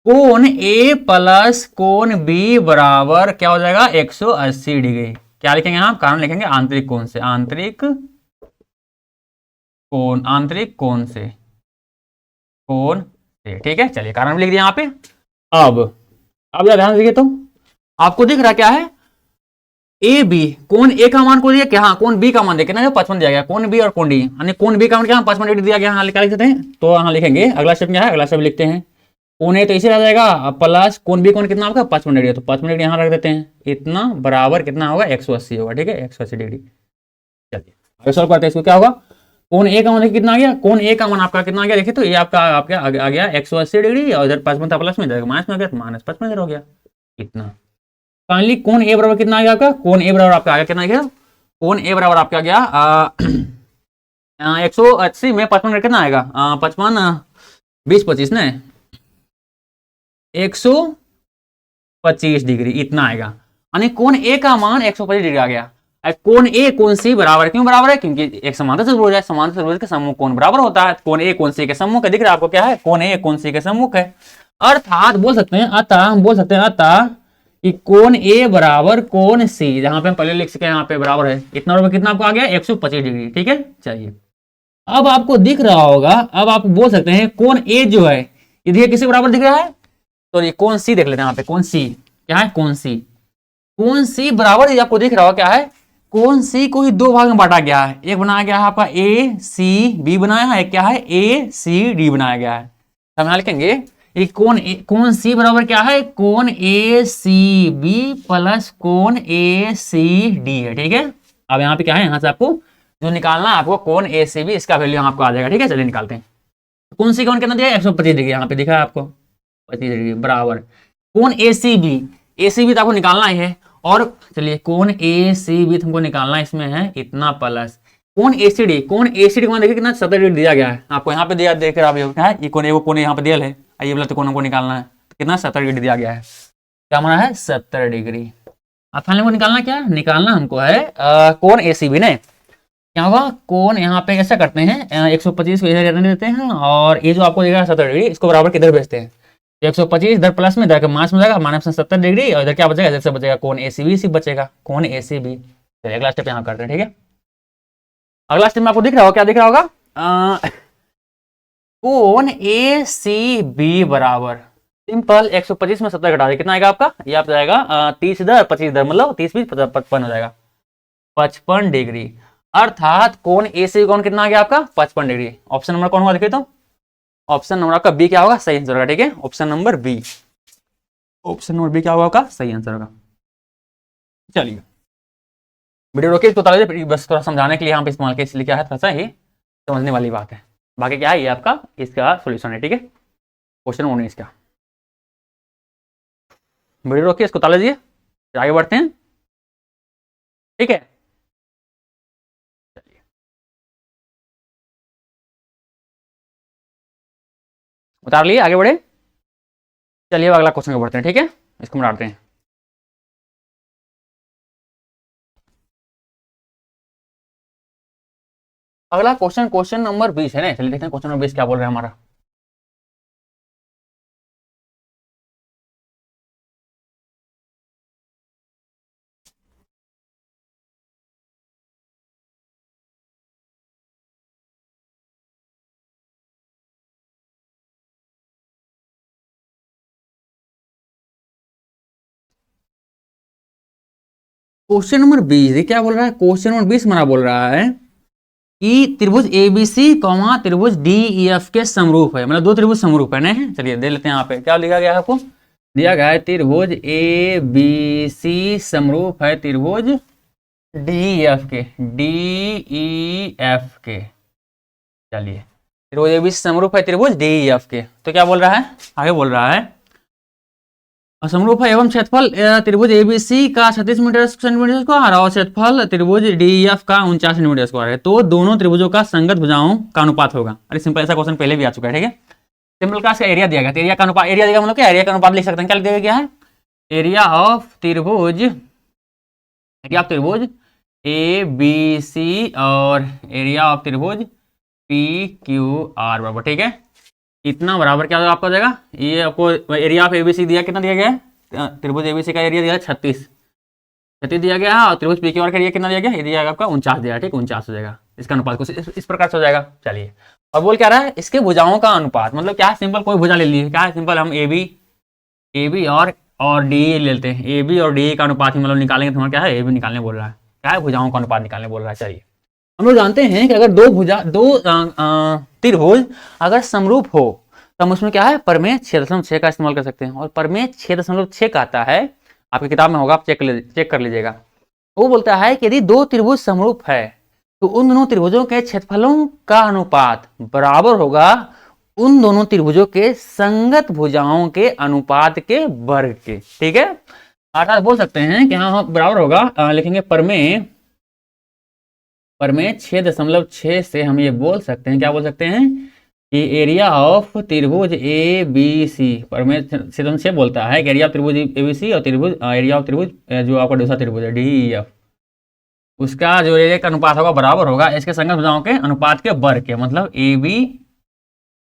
कोण ए प्लस कोण बी बराबर क्या हो जाएगा, 180 डिग्री। क्या लिखेंगे हम, कारण लिखेंगे आंतरिक कोण से, आंतरिक कोण से, कोण से। ठीक है, चलिए कारण भी लिख दिया यहाँ पे। अब ध्यान दीजिए तो आपको दिख रहा क्या है, ए बी, कोण ए का मान को दिया क्या, हाँ कोण बी का मान देखना जो 55 दिया गया, कोण बी और कोण डी, यानी कोण बी का मान क्या 55 डिग्री दिया गया, क्या लिख सकते हैं, तो यहाँ लिखेंगे अगला स्टेप क्या है, अगला स्टेप लिखते हैं, कोण ए तो इसे आ जाएगा प्लस कोण बी कोण कितना आपका 55 डिग्री, तो 55 डिग्री यहाँ रख देते हैं, इतना बराबर कितना होगा 180 होगा। ठीक है, 180 डिग्री। चलिए आगे सॉल्व करते हैं, इसको क्या होगा, कोण ए का मान कितना आ गया, कोण ए का मान आपका कितना आ गया, देखिए तो ये आपका आ गया 180 डिग्री, और इधर 55 था प्लस में, इधर माइनस में आ गया, तो माइनस 55 इधर हो गया इतना। फाइनली कोण ए बराबर कितना आ गया आपका, कोण ए बराबर आपका आ गया कितना आ गया, कोण ए बराबर आपका आ गया 180 में 55 कितना आएगा, 55 20 25 ने 125 डिग्री इतना आएगा, यानी कोण ए का मान 125 डिग्री आ गया। कोण ए कोण सी बराबर, क्यों बराबर है, क्योंकि एक समांतर त्रिभुज है, समांतर त्रिभुज के सम्मुख कोण बराबर होता है, कोण ए कोण सी के सम्मुख है, दिख रहा है आपको क्या है, कोण ए कोण सी के सम्मुख है। अर्थात बोल सकते हैं, अतः कि कोण ए बराबर कोण सी, जहां पे हम पहले लिख सके यहाँ पे बराबर है, इतना बराबर कितना आपको आ गया 125 डिग्री। ठीक है, चलिए अब आपको दिख रहा होगा, अब आप बोल सकते हैं कोण ए जो है ये किसके बराबर दिख रहा है, तो ये कोण सी देख लेते हैं, यहाँ पे कोण सी क्या है, कोण सी बराबर ये आपको दिख रहा होगा क्या है, कोण सी को ही दो भाग में बांटा गया है, एक बनाया गया है आपका ए सी बी बनाया है, एक क्या है ए सी डी बनाया गया है। तो हम यहाँ लिखेंगे कोण सी बराबर क्या है, कोण ए सी बी प्लस कोण ए सी डी है। ठीक है, अब यहाँ पे क्या है, यहाँ से आपको जो निकालना है आपको कोण ए सी बी, इसका वैल्यू आपको आ जाएगा। ठीक है, चलिए निकालते हैं। कोण सी कोण कितना दिया 125 डिग्री, यहाँ पे दिखा है आपको 25 डिग्री बराबर कोण ए सी बी तो आपको निकालना ही है, और चलिए कोण ए सी बी हमको निकालना इसमें है इतना प्लस कोण ए सी डी को मान देखिए कितना 70 डिग्री दिया गया है आपको, यहाँ पे दिया देख रहा है, ये कोण यहाँ पे दिया है, ये वाला तो कोण हमको निकालना है, कितना 70 डिग्री दिया गया है, क्या माना है 70 डिग्री। अब फाइनली हमको निकालना क्या है, निकालना हमको है कोण ए सी बी ने, क्या होगा कोण यहाँ पे ऐसा करते हैं 125 को इधर रहने देते हैं, और ये जो आपको दिख रहा है 70 डिग्री इसको बराबर किधर भेजते हैं, 125 इधर प्लस में, इधर माइनस में जाएगा, माइनस में 70 डिग्री, और इधर क्या बचेगा, इधर से बचेगा कोण ए सी बी सी बचेगा, कोण ए सी बी। चलिए अगला स्टेप यहाँ करते हैं। ठीक है, अगला स्टेप में आपको दिख रहा होगा, क्या दिख रहा होगा, कोण ए सी बी बराबर सिंपल 125 में 70 घटा दे कितना आएगा आपका, ये आप जाएगा 30 इधर 25 इधर, मतलब 30 20 55 हो जाएगा 55 डिग्री। अर्थात कोण ए सी कोण कितना आ गया आपका 55 डिग्री। ऑप्शन नंबर कौन होगा देखिए तो, ऑप्शन नंबर आपका बी क्या होगा, सही आंसर होगा। ठीक है, ऑप्शन नंबर बी क्या होगा आपका सही आंसर होगा। चलिए वीडियो रोकिए, इसको बता दीजिए, बस थोड़ा समझाने के लिए यहाँ पे इस्तेमाल किया, इसलिए क्या है थोड़ा सा ही समझने वाली बात है, बाकी क्या है ये आपका इसका सोल्यूशन है। ठीक है, क्वेश्चन 19 का वीडियो रोकिए, इसको बता लीजिए, फिर आगे बढ़ते हैं। ठीक है, चलिए उतार लिए, आगे बढ़े। चलिए अब अगला क्वेश्चन को बढ़ते हैं। ठीक है, इसको मिटाते हैं। अगला क्वेश्चन नंबर 20 है ना, चलिए देखते हैं क्वेश्चन नंबर 20 क्या बोल रहा है हमारा। क्वेश्चन नंबर 20 देखिए क्या बोल रहा है, क्वेश्चन नंबर 20 हमारा बोल रहा है कि त्रिभुज एबीसी कौमा त्रिभुज डीईएफ के समरूप है, मतलब दो त्रिभुज समरूप है ना। चलिए दे लेते हैं यहाँ पे क्या लिखा गया है, आपको दिया गया है त्रिभुज ए बी सी समरूप है त्रिभुज डीईएफ के, डीईएफ के। चलिए त्रिभुज एबीसी समरूप है त्रिभुज डीईएफ के, तो क्या बोल रहा है, आगे बोल रहा है समरूप है एवं क्षेत्रफल त्रिभुज एबीसी का 36 मीटर सेंटीमीटर स्क्वायर और क्षेत्रफल त्रिभुज डीईएफ का 49 सेंटीमीटर स्क्वायर है, तो दोनों त्रिभुजों का संगत भुजाओं का अनुपात होगा। अरे सिंपल, ऐसा क्वेश्चन पहले भी आ चुका है, ठीक है। सिंपल का एरिया दिया गया, एरिया का अनुपात, एरिया दिया मतलब क्या, एरिया का अनुपात लिख सकते हैं, क्या दिया गया है, एरिया ऑफ त्रिभुज, एरिया ऑफ त्रिभुज ए बी सी और एरिया ऑफ त्रिभुज पी क्यू आर बराबर, ठीक है, इतना बराबर क्या आपका जाएगा, ये आपको एरिया ऑफ एबीसी दिया, कितना दिया गया है, त्रिभुज एबीसी का एरिया दिया है 36 दिया गया है, और त्रिभुज पी क्यू आर का एरिया कितना दिया गया, ये दिया गया आपका 49 दिया है, ठीक, 49 हो जाएगा, इसका अनुपात कुछ इस प्रकार से हो जाएगा। चलिए और बोल क्या रहा है, इसके भुजाओं का अनुपात, मतलब क्या है, सिंपल कोई भुजा ले लीजिए, क्या है सिंपल, हम ए बी और डी लेते हैं, ए बी और डी का अनुपात ही मतलब निकालेंगे, तो हमारा क्या है, ए बी निकालने बोल रहा है, क्या है, भुजाओं का अनुपात निकालने बोल रहा है। चलिए हम लोग जानते हैं कि अगर दो त्रिभुज अगर समरूप हो तो हम उसमें क्या है, परमेय 6.6 का इस्तेमाल कर सकते हैं, और परमेय 6.6 का आता है, आपकी किताब में होगा, आप चेक कर लीजिएगा। वो बोलता है कि यदि दो त्रिभुज समरूप है तो उन दोनों त्रिभुजों के क्षेत्रफलों का अनुपात बराबर होगा उन दोनों त्रिभुजों के संगत भुजाओं के अनुपात के वर्ग के, ठीक है। अर्थात बोल सकते हैं कि हाँ बराबर होगा, लिखेंगे परमेय 6.6 से हम ये बोल सकते हैं, क्या बोल सकते हैं कि एरिया ऑफ त्रिभुज ए बी सी, परमेय 6.6 बोलता है कि एरिया ऑफ त्रिभुज ए बी सी और त्रिभुज एरिया ऑफ त्रिभुज जो आपका दूसरा त्रिभुज है डी ई एफ, उसका जो एरिया का अनुपात होगा बराबर होगा इसके संगत भुजाओं के अनुपात के वर्ग के, मतलब ए बी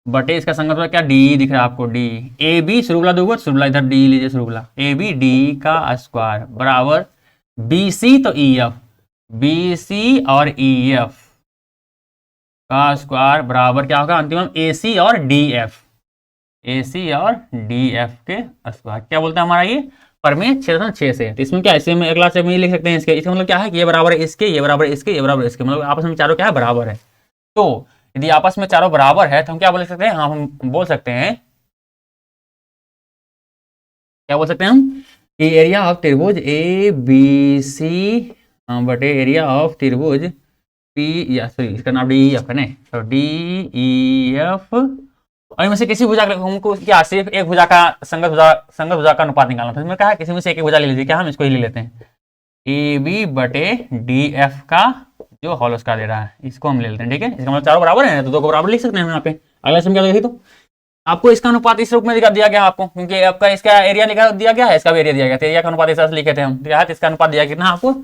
बटे इसका संगत होगा क्या, डी दिख रहा है आपको, डी ए बी शुरुला दोगे शुरुला इधर डी लीजिए, शुरुला ए बी डी का स्क्वायर बराबर बी सी तो ई एफ, बी सी और ई एफ का स्क्वायर बराबर क्या होगा अंतिम ए सी और डी एफ, ए सी और डी एफ के स्क्वायर, क्या बोलता है हमारा ये परमेय 6.6 से। तो इसमें क्या, इसमें अगला से हम ये लिख सकते हैं, इसका मतलब क्या है कि ये बराबर है इसके, ये बराबर है इसके, ये बराबर है इसके, मतलब आपस में चारों क्या है, बराबर है। तो यदि आपस में चारों बराबर है तो हम क्या बोल सकते हैं, हाँ हम बोल सकते हैं, क्या बोल सकते हैं हम कि एरिया ऑफ त्रिभुज ए बी सी बटे एरिया ऑफ त्रिभुज पी या सॉरी इसका नाम डी ई एफ है ना, तो डी ई एफ, और इनमें से किसी भुजा हमको क्या सिर्फ एक भुजा का संगत भुजा का अनुपात निकालना था, इसमें क्या है किसी में से एक भुजा ले लीजिए, क्या हम इसको ही ले लेते हैं, ए बी बटे डी एफ का जो होल स्क्वायर दे रहा है इसको हम ले लेते हैं, ठीक है। इसका मतलब चारों बराबर है तो दो को बराबर लिख सकते हैं यहाँ पे। अगला सम क्या देखिए, तो आपको इसका अनुपात इस रूप में दिया गया आपको, क्योंकि आपका इसका एरिया लिखा दिया गया है, इसका भी एरिया दिया गया, तो एरिया का अनुपात ऐसा लिखे थे हम, इसका अनुपात दिया कितना आपको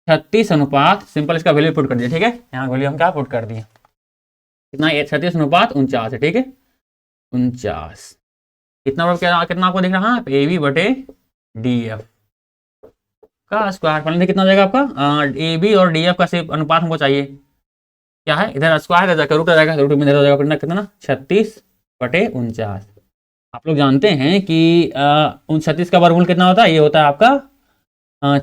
36 अनुपात, सिंपल इसका वैल्यू पुट कर दिया, ठीक है, यहाँ वैल्यू हम क्या पुट कर दिए, कितना 36 अनुपात 49 है, ठीक है 49, कितना कितना आपको दिख रहा है, ए बी बटे डी एफ का स्क्वायर, पहले कितना हो जाएगा आपका, ए बी और डी एफ का सिर्फ अनुपात हमको चाहिए, क्या है इधर स्क्वायर जाएगा, रूट आ जाएगा, रूट में इधर हो जाएगा कितना 36 बटे 49। आप लोग जानते हैं कि 36 का वर्गमूल कितना होता है, ये होता है आपका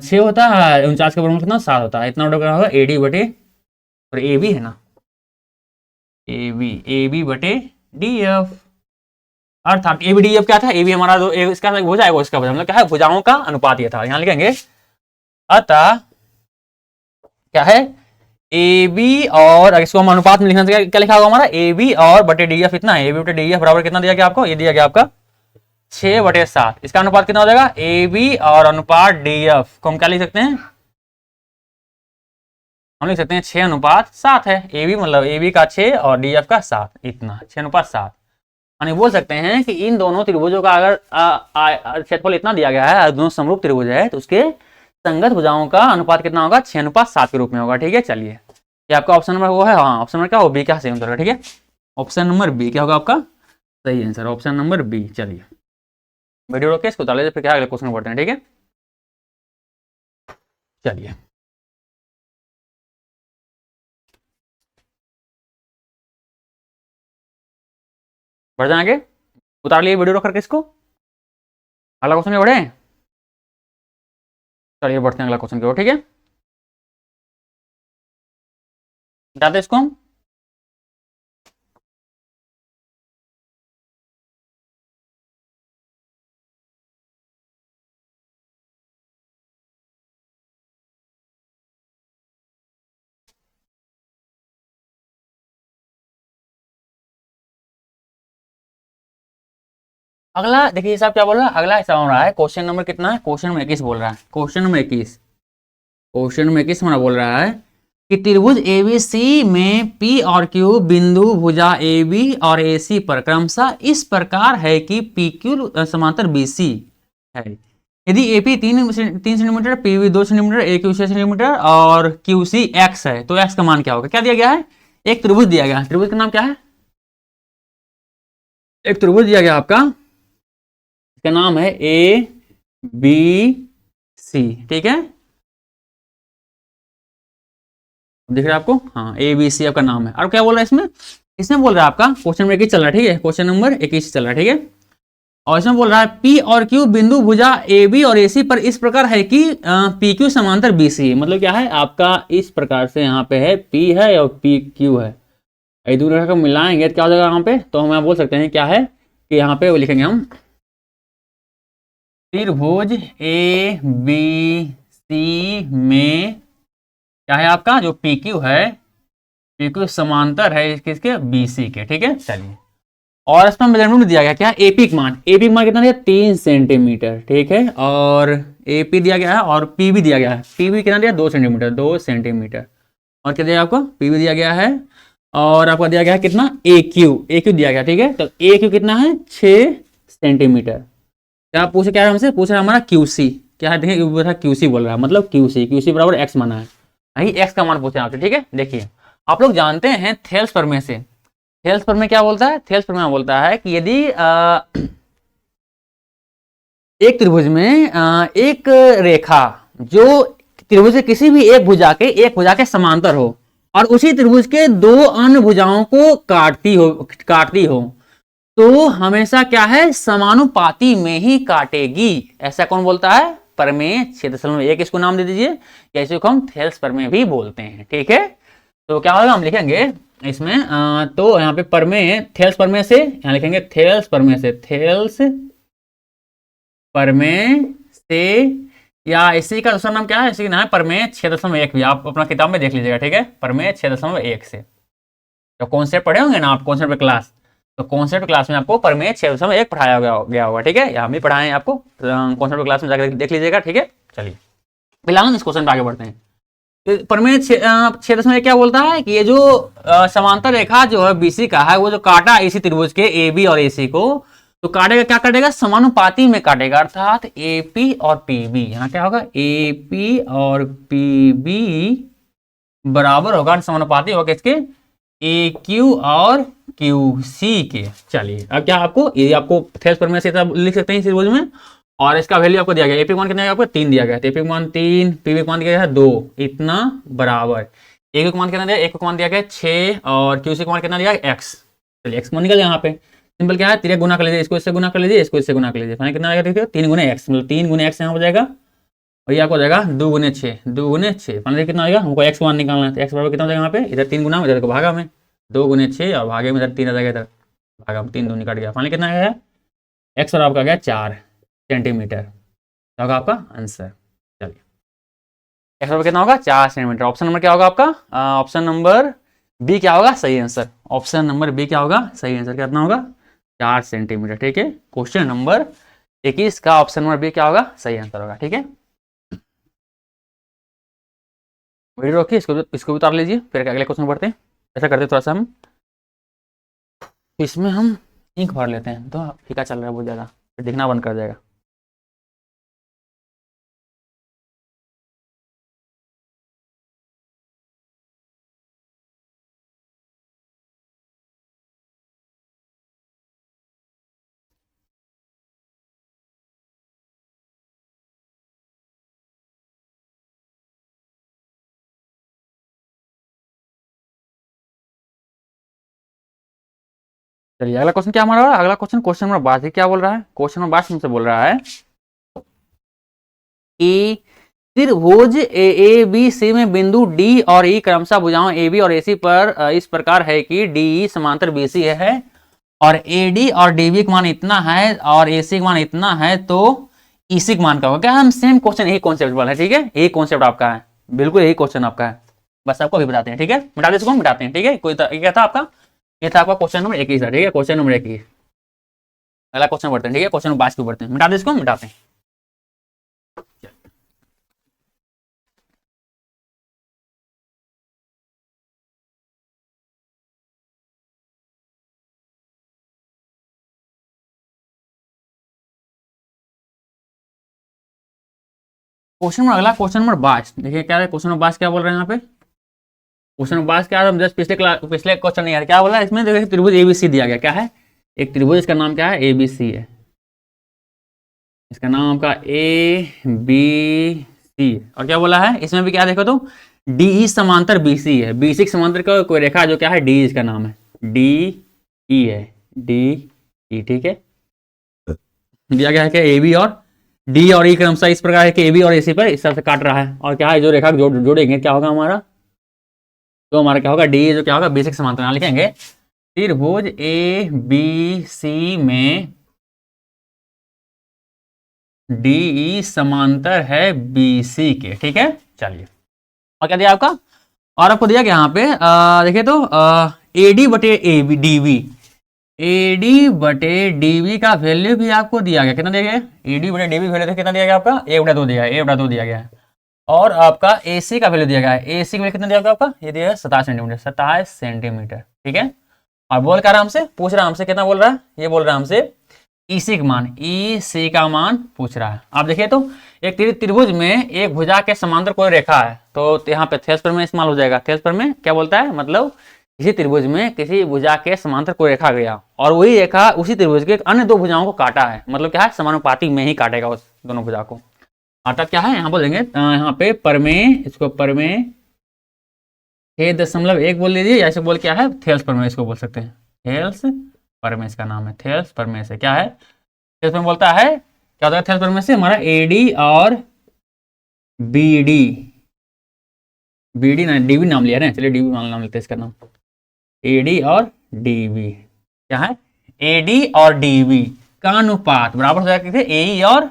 6 होता है, 49 का वर्गमूल कितना 7 होता है, इतना ऑर्डर होगा ए डी बटे, और ए बी है ना, ए बी बटे डी एफ, अर्थात ए बी डी एफ क्या था, ए बी हमारा जो इसका हो जाएगा, इसका मतलब क्या है भुजाओं का अनुपात ये था, यहाँ लिखेंगे अतः क्या है ए बी, और इसको हम अनुपात में लिखना चाहिए, क्या लिखा होगा हमारा ए बी और बटे डी एफ, इतना है ए बी बटे डी एफ बराबर कितना दिया गया आपको, ये दिया गया आपका 6/7, इसका अनुपात कितना हो जाएगा ए बी और अनुपात डी एफ को हम क्या लिख सकते हैं, हम लिख सकते हैं 6:7 है, ए बी मतलब ए बी का 6 और डी एफ का 7, इतना 6:7, यानी बोल सकते हैं कि इन दोनों त्रिभुजों का अगर क्षेत्रफल इतना दिया गया है, दोनों समरूप त्रिभुज है, तो उसके संगत भुजाओं का अनुपात कितना होगा 6:7 के रूप में होगा, ठीक है। चलिए ये आपका ऑप्शन नंबर वो है, हाँ ऑप्शन नंबर क्या हो बी क्या सही आंसर है, ठीक है, ऑप्शन नंबर बी क्या होगा आपका सही आंसर, ऑप्शन नंबर बी। चलिए वीडियो रोके इसको उतार लीजिए, फिर क्या अगले क्वेश्चन पढ़ते हैं, ठीक है। चलिए बढ़ जाएंगे, उतार लिए वीडियो रोक करके इसको, अगला क्वेश्चन में बढ़े। चलिए बढ़ते हैं अगला क्वेश्चन की ओर, ठीक है। जाते हैं इसको हम। अगला देखिए हिसाब क्या बोल रहा है, अगला हिसाब हो रहा है क्वेश्चन नंबर कितना है, क्वेश्चन नंबर 21 बोल रहा है, क्वेश्चन नंबर 21। क्वेश्चन नंबर 21 हमारा बोल रहा है कि त्रिभुज एबीसी में पी और क्यू बिंदु भुजा ए बी और ए सी पर क्रमशः इस प्रकार है कि पी क्यू समांतर बी सी है। यदि एपी 3 सेंटीमीटर, पीबी 2 सेंटीमीटर, ए क्यू 6 सेंटीमीटर और क्यू सी एक्स है, तो एक्स का मान क्या होगा। क्या दिया गया है, एक त्रिभुज दिया गया है, त्रिभुज का नाम क्या है, एक त्रिभुज दिया गया आपका, इसका नाम है ए बी सी, ठीक है, दिख रहा है आपको, हाँ ए बी सी आपका नाम है। और क्या बोल रहा है इसमें, इसमें बोल रहा है आपका क्वेश्चन नंबर 21 चल रहा है, ठीक है, क्वेश्चन नंबर 21 चल रहा है, ठीक है। और इसमें बोल रहा है पी और क्यू बिंदु भुजा ए बी और ए सी पर इस प्रकार है कि पी क्यू समांतर बी सी है। मतलब क्या है आपका, इस प्रकार से यहाँ पे है पी है और पी क्यू है, ये दोनों रेखा को मिलाएंगे तो क्या हो जाएगा यहाँ पे, तो हम यहाँ बोल सकते हैं क्या है कि यहाँ पे वो लिखेंगे हम त्रिभुज ए बी सी में क्या है आपका जो पी क्यू है, पी क्यू समांतर है किसके, बी सी के, ठीक है। चलिए और इसमें मेजरमेंट दिया गया क्या, एपी का मान, एपी का मान कितना दिया 3 सेंटीमीटर, ठीक है, और एपी दिया गया है और पीबी दिया गया है, पीबी कितना दिया 2 सेंटीमीटर, 2 सेंटीमीटर। और क्या दिया आपको, पीबी दिया गया है और आपका दिया गया है कितना, ए क्यू दिया गया, ठीक है। तो ए क्यू कितना है 6 सेंटीमीटर। क्या पूछे, क्या है हमसे पूछ रहा है हमारा क्यूसी, क्या है देखिए क्यूसी बोल रहा है, मतलब क्यूसी बराबर एक्स माना है, यही एक्स का मान पूछे आपसे, ठीक है। देखिए आप लोग जानते हैं थेल्स प्रमेय से, थेल्स प्रमेय क्या बोलता है, थेल्स प्रमेय बोलता है कि यदि एक त्रिभुज में एक रेखा जो त्रिभुज के किसी भी एक भुजा के समांतर हो और उसी त्रिभुज के दो अन्य भुजाओं को काटती हो तो हमेशा क्या है समानुपाती में ही काटेगी। ऐसा कौन बोलता है, प्रमेय 6.1 इसको नाम दे दीजिए, या इसी को हम थेल्स प्रमेय भी बोलते हैं, ठीक है। तो क्या होगा हम लिखेंगे इसमें तो यहाँ पे प्रमेय थेल्स प्रमेय से यहाँ लिखेंगे थेल्स प्रमेय से, थेल्स प्रमेय से, या इसी का दूसरा नाम क्या है, इसी का नाम है प्रमेय 6.1 भी, आप अपना किताब में देख लीजिएगा, ठीक है, प्रमेय 6.1 से। तो कॉन्सेप्ट पढ़े होंगे ना आप, कॉन्सेप्ट क्लास, तो कॉन्सेप्ट क्लास में आपको प्रमेय 6.1 पढ़ाया गया होगा, ठीक है, या हम भी पढ़ाए हैं आपको कॉन्सेप्ट क्लास में जाकर देख लीजिएगा, ठीक है। चलिए फिलहाल इस क्वेश्चन पे आगे बढ़ते हैं। तो प्रमेय 6.1 क्या बोलता है कि ये जो समांतर रेखा जो है बीसी का है वो जो काटा इसी त्रिभुज के ए बी और ए सी को, तो काटेगा क्या काटेगा, समानुपाती में काटेगा, अर्थात एपी और पीबी, यहाँ क्या होगा एपी और पीबी बराबर होगा, समानुपाती होगा इसके ए क्यू और क्यू सी के। चलिए अब क्या आपको, ये आपको थेल्स प्रमेय से लिख सकते हैं इस त्रिभुज में, और इसका वैल्यू आपको दिया गया, एपी मान कितना है आपको 3 दिया गया, एपी मान 3, पीवी मान दिया गया 2, इतना बराबर ए क्यू मान कितना दिया, ए क्यू मान दिया गया 6 और क्यू सी मान कितना दिया एक्स। चलिए एक्स मान निकल यहाँ पे, सिंपल क्या है तिरक गुना कर लीजिए, इसको इससे गुना कर लीजिए, इसको इससे गुना कर लीजिए, फाइनल कितना आएगा देखिए 3 गुने एक्स, मतलब 3 गुने एक्स यहाँ हो जाएगा, और ये आपको जाएगा 2 गुने 6, 2 गुने 6, फाइनल कितना आएगा, हमको एक्स मान निकालना है, तो एक्स बराबर कितना हो जाएगा यहाँ पे, इधर 3 गुना इधर को भागा में 2 गुने 6 और भागे में इधर 3 आ जाएगा, इधर भागा में 3 2 निकट गया, फाइनल कितना आएगा एक्स और आपका गया 4 सेंटीमीटर होगा आपका आंसर। चलिए एक्स बराबर कितना होगा 4 सेंटीमीटर, ऑप्शन नंबर क्या होगा आपका, ऑप्शन नंबर बी क्या होगा सही आंसर, ऑप्शन नंबर बी क्या होगा सही आंसर, कितना होगा 4 सेंटीमीटर, ठीक है। क्वेश्चन नंबर 21 का ऑप्शन नंबर बी क्या होगा सही आंसर होगा, ठीक है। वीडियो रोकिए, इसको भी उतार लीजिए, फिर अगले क्वेश्चन बढ़ते हैं। ऐसा करते थोड़ा सा हम इसमें हम इंक भर लेते हैं, तो फीका चल रहा है बहुत ज़्यादा, फिर दिखना बंद कर जाएगा। चलिए अगला क्वेश्चन क्या हमारा, अगला क्वेश्चन क्वेश्चन नंबर 22 क्या बोल रहा है, क्वेश्चन नंबर 22 हमसे बोल रहा है कि त्रिभुज ए बी सी में बिंदु डी और ई क्रमशः भुजाओं ए बी और ए सी पर इस प्रकार है कि डी ई समांतर बी सी है और ए डी और डी बी का मान इतना है और ए सी का मान इतना है, तो इसी का मान का होगा। क्या हम सेम क्वेश्चन यही कॉन्सेप्ट वाला है, ठीक है, यही कॉन्सेप्ट आपका है, बिल्कुल यही क्वेश्चन आपका है, बस आपको अभी बताते हैं, ठीक है, मिटा दे इसको, मिटाते हैं, ठीक है। कोई क्या था आपका, ये था आपका क्वेश्चन नंबर 21 था, ठीक है, क्वेश्चन नंबर 21। अगला क्वेश्चन बढ़ते हैं, ठीक है, क्वेश्चन नंबर 22 को बढ़ते हैं, मिटा दे इसको, मिटाते हैं। क्वेश्चन नंबर अगला, क्वेश्चन नंबर 22, देखिए क्या है क्वेश्चन नंबर 22, क्या बोल रहे हैं यहाँ पे, क्वेश्चन नंबर 22 क्या है, हम जस्ट पिछले क्वेश्चन नहीं यार, क्या बोला इसमें, देखिए त्रिभुज एबीसी दिया गया, क्या है, एक त्रिभुज, इसका नाम क्या है, एबीसी है, इसका नाम आपका ए बी सी, और क्या बोला है इसमें भी, क्या देखो तो डी ई समांतर बी सी है, बी सी समांतर का कोई रेखा जो क्या है, डी, इसका नाम है डी ई है, डी ई, ठीक है, दिया गया है कि ए बी और डी और ई क्रमशः इस प्रकार है कि ए बी और ए सी पर इस तरह से काट रहा है, और क्या है जो रेखा जोड़ेंगे क्या होगा हमारा, तो हमारा क्या होगा, डी जो क्या होगा, बी सी के समांतर, यहाँ लिखेंगे त्रिभुज ए बी सी में डी ई समांतर है बी सी के, ठीक है, चलिए, और क्या दिया आपका, और आपको दिया गया यहाँ पे देखिए तो ए डी बटे A B D V, A D बटे डी वी का वैल्यू भी आपको दिया गया, कितना दिया गया, ए डी बटे डी वी वैल्यू कितना दिया गया आपका, ए बटा 2 दिया है, ए बटा 2 दिया गया है, और आपका ए सी का वैल्यू दिया गया है, ए सी का वैल्यू कितना दिया गया आपका, ये दिया है 27 सेंटीमीटर, 27 सेंटीमीटर, ठीक है, और बोल क्या रहा हमसे, पूछ रहा हमसे कितना बोल रहा है, ये बोल रहा है हमसे ई सी का मान, ई सी का मान पूछ रहा है। आप देखिए तो एक त्रिभुज में एक भुजा के समांतर कोई रेखा है, तो यहाँ पे थेल्स प्रमेय इस्तेमाल हो जाएगा, थेल्स प्रमेय क्या बोलता है, मतलब किसी त्रिभुज में किसी भुजा के समांतर कोई रेखा गया और वही रेखा उसी त्रिभुज के अन्य दो भुजाओं को काटा है, मतलब क्या है, समानुपाती में ही काटेगा उस दोनों भुजा को, अर्थात क्या है, यहाँ बोलेंगे यहाँ पे परमेय, इसको परमेय 6.1 बोल लीजिए, या इसे बोल क्या है, थेल्स प्रमेय इसको बोल सकते हैं, थेल्स प्रमेय इसका नाम है, थेल्स प्रमेय से क्या है, थेल्स प्रमेय बोलता है, क्या होता है थेल्स प्रमेय से, हमारा एडी और बीडी, बीडी ना डीबी नाम लिया है, चलिए डीबी नाम लेते हैं इसका नाम, एडी और डीबी, क्या है, एडी और डीबी का अनुपात बराबर हो जाएगा एई और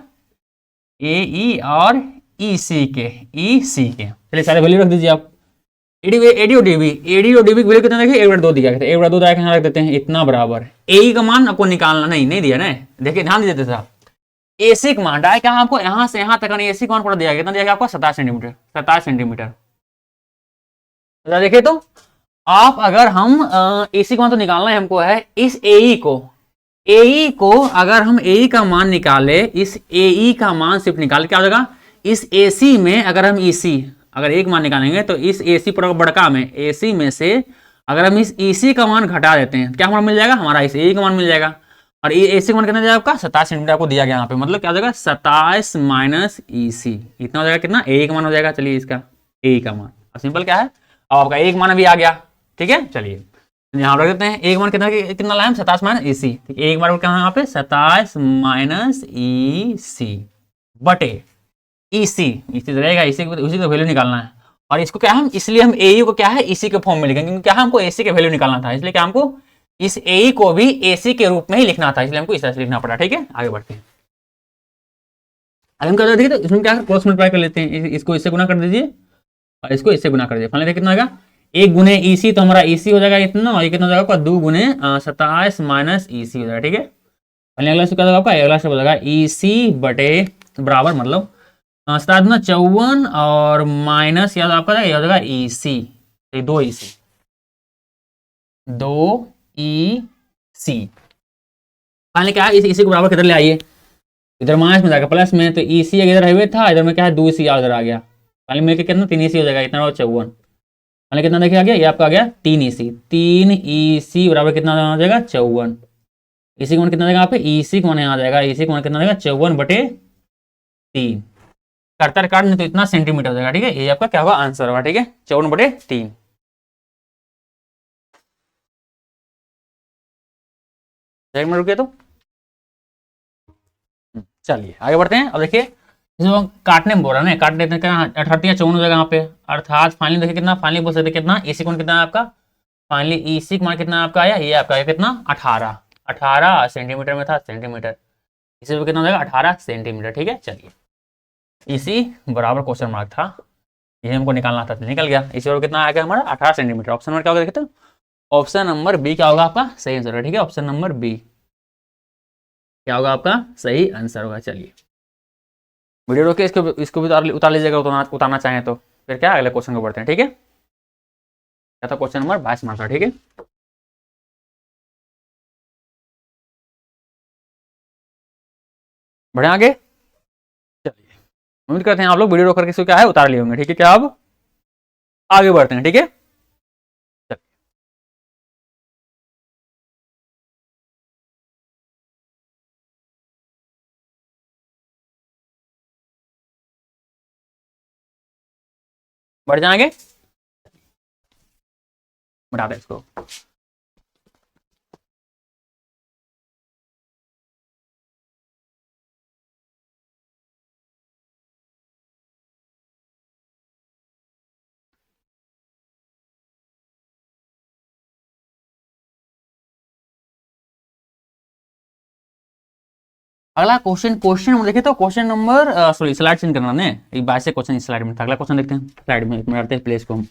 एई और ईसी के, ईसी के, चलिए सारे वैल्यू रख दीजिए आप, एडी और डीबी की वैल्यू कितना देखिए 1/2 दिया गया था, 1/2 डायरेक्ट यहाँ रख देते हैं, इतना बराबर ए का मान आपको निकालना नहीं दिया ना, देखिए ध्यान दीजिए साहब, एसी का मान डायरेक्ट आपको यहाँ से यहाँ तक एसी का मान पूरा दिया गया, कितना दिया गया आपको 27 सेंटीमीटर, 27 सेंटीमीटर, देखिए तो आप अगर हम एसी का मान तो निकालना है हमको है, इस एई को अगर हम एई का मान निकाले, इस एई का मान सिर्फ निकाले क्या हो जाएगा, इस एसी में अगर हम ईसी अगर एक मान निकालेंगे तो इस एसी बड़का में एसी में से अगर हम इस ईसी का मान घटा देते हैं क्या हमारा मिल जाएगा, हमारा इस एई का मान मिल जाएगा, और एसी का मान कितना जाएगा आपका 27 सेंटीमीटर आपको दिया गया यहाँ पे, मतलब क्या हो जाएगा 27 माइनस ईसी, इतना हो जाएगा कितना, ए का मान हो जाएगा, चलिए इसका ए का मान, सिंपल क्या है, अब आपका एक मान अभी आ गया, ठीक है, चलिए यहाँ रख देते हैं, एक मान कितना लाए हम 27 माइनस ईसी, एक बार क्या है यहाँ पे 27 माइनस ईसी बटे ईसी, इसी रहेगा, इसी का वैल्यू निकालना है, और इसको क्या हम इसलिए हम एई को क्या है इसी के फॉर्म में लिखेंगे, क्योंकि क्या हमको एसी का वैल्यू निकालना था, इसलिए क्या हमको इस एई को भी एसी के रूप में ही लिखना था, इसलिए हमको इस तरह से लिखना पड़ा, ठीक है, आगे बढ़ते हैं। अब हम क्या देखिए तो इसमें क्या क्रॉस मल्टीप्लाई कर लेते हैं, इसको इससे गुना कर दीजिए और इसको इससे गुना कर दीजिए, फाइनली कितना आएगा, एक गुने ईसी, तो हमारा ईसी हो जाएगा इतना, और ये कितना हो जाएगा आपका 2 गुने 27 माइनस ईसी हो जाएगा, ठीक है, अगला स्टेप क्या होगा आपका, अगला स्टेप हो जाएगा ईसी बटे बराबर, मतलब 57 और माइनस याद आपका हो जाएगा ईसी, 2 ईसी, 2 ईसी, फाइनली क्या है, इस ईसी को बराबर किधर ले आइए, इधर माइनस में जाएगा प्लस में, तो ईसी इधर हाईवे था, इधर में क्या है 2 ईसी इधर आ गया, फाइनली मिलकर कितना 3 ईसी हो जाएगा, इतना 54, फाइनली कितना देखिए आ गया, ये आपका आ गया 3 ईसी, 3 ईसी बराबर कितना आ जाएगा 54, इसी को कितना देगा यहाँ पे, ईसी को आ जाएगा, इसी को कितना देगा 54 बटे 3, करतर काट नहीं तो इतना सेंटीमीटर हो जाएगा, ठीक है, ये आपका क्या होगा आंसर होगा, ठीक है, 54 बटे 3, एक मिनट रुकिए तो चलिए आगे बढ़ते हैं। अब देखिए इसको काटने में बोल रहा है ना, काटने देते हैं 38 या 54 हो जाएगा यहाँ पे। अर्थात फाइनली देखिए कितना, फाइनली बोल सकते कितना, एसी कोण कितना है आपका, फाइनली ईसी मान कितना आपका आया, ये आपका आया कितना 18, 18 सेंटीमीटर में था, सेंटीमीटर, इसी पे कितना हो जाएगा 18 सेंटीमीटर। ठीक है, चलिए इसी बराबर क्वेश्चन मार्क था, ये हमको निकालना था, निकल गया। इसी और कितना आ गया हमारा 18 सेंटीमीटर। ऑप्शन नंबर क्या होगा देखते हो, ऑप्शन नंबर बी क्या होगा आपका सही आंसर है। ठीक है, ऑप्शन नंबर बी क्या होगा आपका सही आंसर होगा। चलिए वीडियो रोके, इसको भी उतार लीजिएगा, उतारना चाहें तो। फिर क्या अगले क्वेश्चन को बढ़ते हैं। ठीक है, क्या था क्वेश्चन नंबर 22 मार्क था। ठीक है, बढ़े आगे। चलिए उम्मीद करते हैं आप लोग वीडियो रोक करके इसको क्या है उतार लिए होंगे। ठीक है, क्या अब आगे बढ़ते हैं। ठीक है, बढ़ जाएंगे, बढ़ा दें इसको। अगला क्वेश्चन नंबर देखिए, तो question number sorry slide change करना है, एक बार से क्वेश्चन स्लाइड में था। अगला क्वेश्चन देखते हैं स्लाइड में, बनाते हैं प्लेस को हम।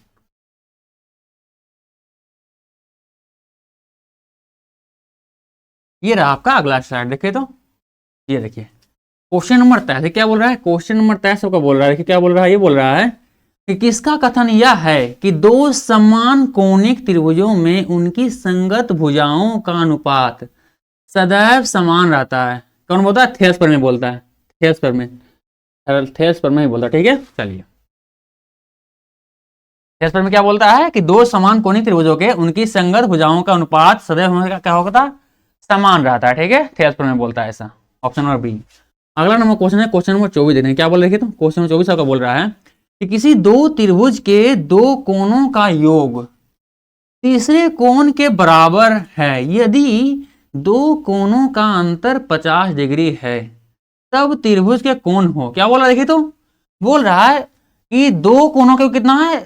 ये रहा आपका अगला स्लाइड, देखिए तो ये देखिए क्वेश्चन नंबर 23 क्या बोल रहा है, क्वेश्चन नंबर 23 का बोल रहा है कि क्या बोल रहा है, ये बोल रहा है कि किसका कथन यह है कि दो समान कोणिक त्रिभुजों में उनकी संगत भुजाओं का अनुपात सदैव समान रहता है। कौन बोलता है, थेल्सपर में बोलता है, थेल्सपर में, थेल्सपर में ही बोलता है। ठीक है, चलिए थेल्सपर में क्या बोलता है कि दो समान कोणिक त्रिभुजों के उनकी संगत भुजाओं का अनुपात सदैव हमेशा क्या होता, समान रहता है। ठीक है, थेल्सपर में बोलता है ऐसा, ऑप्शन नंबर बी। अगला नंबर क्वेश्चन है क्वेश्चन नंबर 24, देखते हैं क्या बोल रहे थे। तो क्वेश्चन नंबर 24 आपका बोल रहा है कि किसी दो त्रिभुज के दो कोणों का योग तीसरे कोण के बराबर है यदि दो कोणों का अंतर 50 डिग्री है, तब त्रिभुज के कोण हो। क्या बोल रहा है देखिए, तो बोल रहा है कि दो कोणों के कितना है,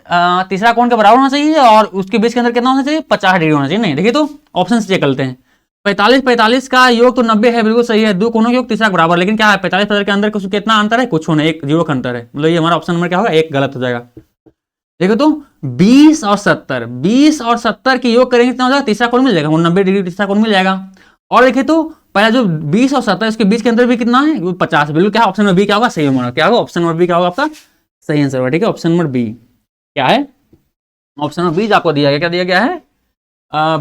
तीसरा कोण के बराबर होना चाहिए और उसके बीच के अंदर कितना होना चाहिए, 50 डिग्री होना चाहिए। नहीं देखिए तो ऑप्शन चेक करते हैं। 45 का योग तो 90 है, बिल्कुल सही है, दो कोणों के योग तीसरा बराबर, लेकिन क्या है 45 के अंदर कुछ कितना अंतर है, कुछ होना, एक जीरो का अंतर है, मतलब ये हमारा ऑप्शन नंबर क्या होगा, एक गलत हो जाएगा। देखो तो 20 और 70, 20 और 70 के योग करेंगे कितना हो जाएगा, तीसरा कोण मिल जाएगा, 90 डिग्री तीसरा कोण मिल जाएगा। और देखिए तो पहला जो 20 और 70 इसके बीच के अंदर भी कितना है, 50, बिल्कुल क्या ऑप्शन नंबर बी क्या होगा सही होगा, क्या होगा ऑप्शन नंबर बी क्या होगा आपका सही आंसर होगा। ठीक है, ऑप्शन नंबर बी क्या है, ऑप्शन नंबर बी आपको दिया गया, क्या दिया गया है,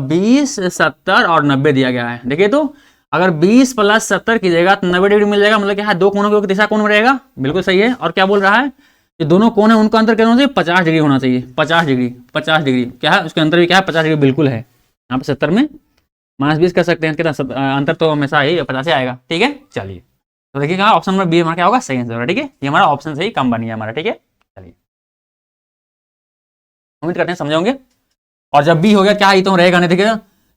20, 70 और 90 दिया गया है। देखिए तो अगर 20 + 70 कीजिएगा तो 90 डिग्री मिल जाएगा, मतलब क्या है दो कोणों के तीसरा कोण रहेगा, बिल्कुल सही है। और क्या बोल रहा है, जो दोनों कोण है उनका अंतर क्या होना चाहिए, 50 डिग्री होना चाहिए, 50 डिग्री, 50 डिग्री क्या है उसके अंतर भी क्या है 50 डिग्री बिल्कुल है। यहाँ पे 70 में -20 कर सकते हैं, कितना अंतर तो हमेशा ही 50 ही आएगा। ठीक है, चलिए तो देखिएगा ऑप्शन नंबर बी हमारा क्या होगा सही आंसर। ठीक है, ये हमारा ऑप्शन सही कम बनी है हमारा। ठीक है, चलिए उम्मीद करते हैं समझोगे। और जब भी हो गया क्या ही तो रहेगा नहीं, देखिए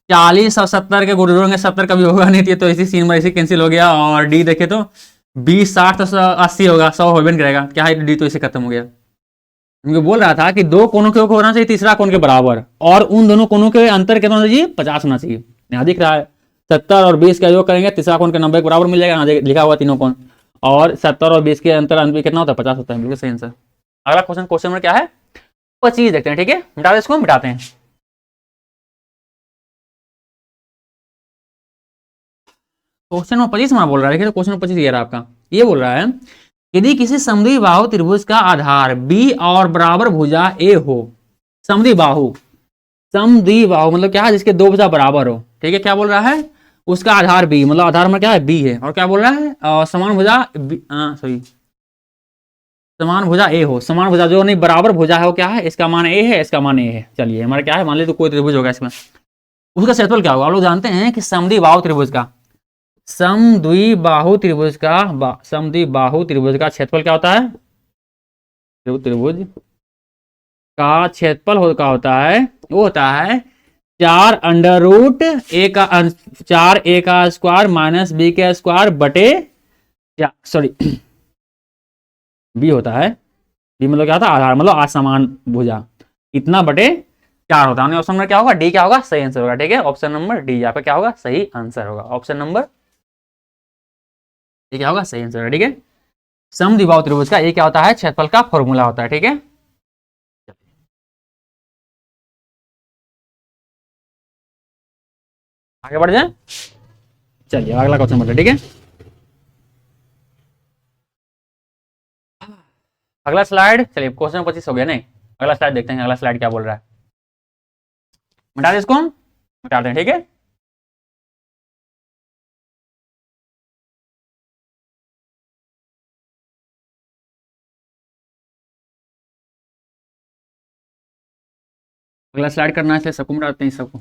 40 और 70 के गुण जोड़ेंगे, 70 कभी होगा नहीं, तो इसी सीन में इसी कैंसिल हो गया। और डी देखे तो 20, 60 तो 80 होगा, 100 हो भी नहीं करेगा, क्या है डी तो इसे खत्म हो गया। उनको बोल रहा था कि दो कोणों के होना चाहिए तीसरा कोण के बराबर, और उन दोनों कोणों के अंतर कितना होना चाहिए, 50 होना चाहिए। यहाँ दिख रहा है 70 और 20 का योग करेंगे तीसरा कोण के 90 के बराबर मिल जाएगा, लिखा हुआ तीनों कोण, और 70 और 20 के अंतर कितना होता है 50 होता है, बिल्कुल सही आंसर। अगला क्वेश्चन में क्या है 25 देखते हैं। ठीक है, मिटा दे इसको, मिटाते हैं। क्वेश्चन नंबर 25 में बोल रहा है, देखिए क्वेश्चन नंबर 25 ये रहा आपका, ये बोल रहा है यदि किसी समद्वि बाहु त्रिभुज का आधार बी और बराबर भुजा ए हो, समद्वि बाहु, समद्वि बाहु मतलब क्या है जिसके दो भुजा बराबर हो। ठीक है, क्या बोल रहा है, उसका आधार बी, मतलब आधार में क्या है बी है, और क्या बोल रहा है समान भुजा सॉरी समान भुजा ए हो, समान भुजा जो नहीं बराबर भुजा है वो क्या है, इसका मान ए है, इसका मान ए है। चलिए हमारा क्या है, मान लीजिए तो कोई त्रिभुज होगा इसमें, उसका क्षेत्रफल क्या होगा। आप लोग जानते हैं कि समद्वि बाहु त्रिभुज का, समद्विबाहु त्रिभुज का समद्विबाहु त्रिभुज का क्षेत्रफल क्या होता है, त्रिभुज का क्षेत्रफल का होता है, वो होता है 4√a का 4a का स्क्वायर - b का स्क्वायर बटे, सॉरी बी होता है, बी मतलब क्या होता है, आधार मतलब असमान भुजा, इतना बटे 4 होता है। ऑप्शन नंबर क्या होगा, डी क्या होगा, सही आंसर होगा। ठीक है, ऑप्शन नंबर डी आपका क्या होगा, सही आंसर होगा। ऑप्शन नंबर डी क्या होगा, सही आंसर होगा। ठीक है, समद्विबाहु त्रिभुज का ये क्या होता है, क्षेत्रफल का फॉर्मूला होता है। ठीक है, आगे बढ़ जाए, चलिए अगला क्वेश्चन बढ़ते। ठीक है, अगला स्लाइड, चलिए क्वेश्चन 25 हो गया नहीं, अगला स्लाइड देखते हैं, अगला स्लाइड क्या बोल रहा है। मिटा दें इसको, मिटा दें। ठीक है, अगला स्लाइड करना है, इसलिए सबको मिटाते हैं सबको।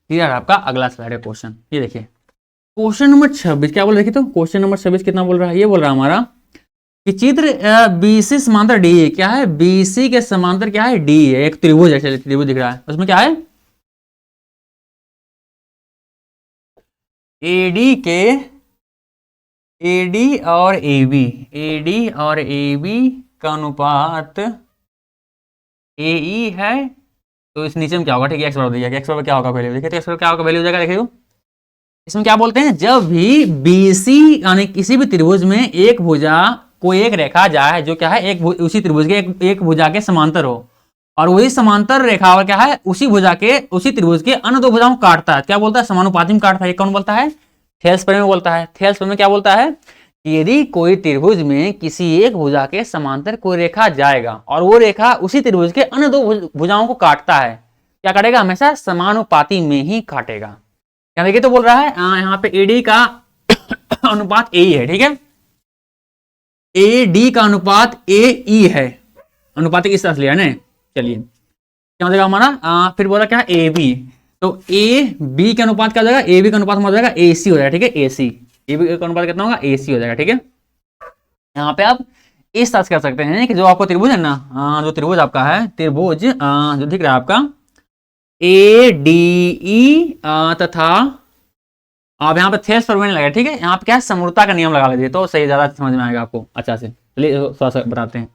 क्लियर है आपका, अगला स्लाइड है क्वेश्चन, ये देखिए क्वेश्चन नंबर 26 क्या बोल रहा है, तो क्वेश्चन नंबर 26 कितना बोल रहा है, ये बोल रहा है हमारा कि चित्र बीसी समांतर डी क्या है, बीसी के समांतर क्या है, डी है, एक त्रिभुज है, चलिए त्रिभुज दिख रहा है, उसमें क्या है, एडी के, एडी और एबी, एडी और एबी का अनुपात एई है, तो इस नीचे में क्या होगा, ठीक है, एक्स बराबर दिया गया, एक्स बराबर क्या होगा वैल्यू, देखिए तो एक्स बराबर क्या होगा वैल्यू हो जाएगा, देखिए इसमें क्या बोलते हैं, जब भी बीसी यानी किसी भी त्रिभुज में एक भुजा को एक रेखा जाए जो क्या है, उसी त्रिभुज के एक भुजा के समांतर हो, और वही समांतर रेखा और क्या है, उसी भुजा के, उसी त्रिभुज के अन्य दो भुजाओं को काटता है, क्या बोलता है, समानुपाती में काटता है। ये कौन बोलता है, थेल्स प्रमेय में बोलता है। थेल्स प्रमेय में क्या बोलता है, यदि कोई त्रिभुज में किसी एक भुजा के समांतर कोई रेखा जाएगा और वो रेखा उसी त्रिभुज के अन्य दो भुजाओं को काटता है, क्या काटेगा, हमेशा समानुपाती में ही काटेगा। यहाँ देखिए तो बोल रहा है यहाँ पे एडी का अनुपात ए है, ठीक है, ए डी का अनुपात ए ई है, अनुपात किस तरह से लिया है ना, चलिए क्या हो जाएगा हमारा, फिर बोला क्या, ए बी, तो ए बी के अनुपात क्या हो जाएगा, ए बी का अनुपात हो जाएगा ए सी हो जाएगा, ठीक है, ए सी, ए बी का अनुपात कितना होगा, ए सी हो जाएगा। ठीक है, यहाँ पे आप इस तरह से कर सकते हैं कि जो आपको त्रिभुज है ना, जो त्रिभुज आपका है, त्रिभुज जो दिख रहा है आपका ए डी ई तथा आप यहाँ पे थेल्स प्रमेय लगा, ठीक है, यहाँ पे क्या है, समरूपता का नियम लगा लीजिए तो सही, ज्यादा समझ में आएगा आपको अच्छा से। चलिए थोड़ा सा बताते हैं,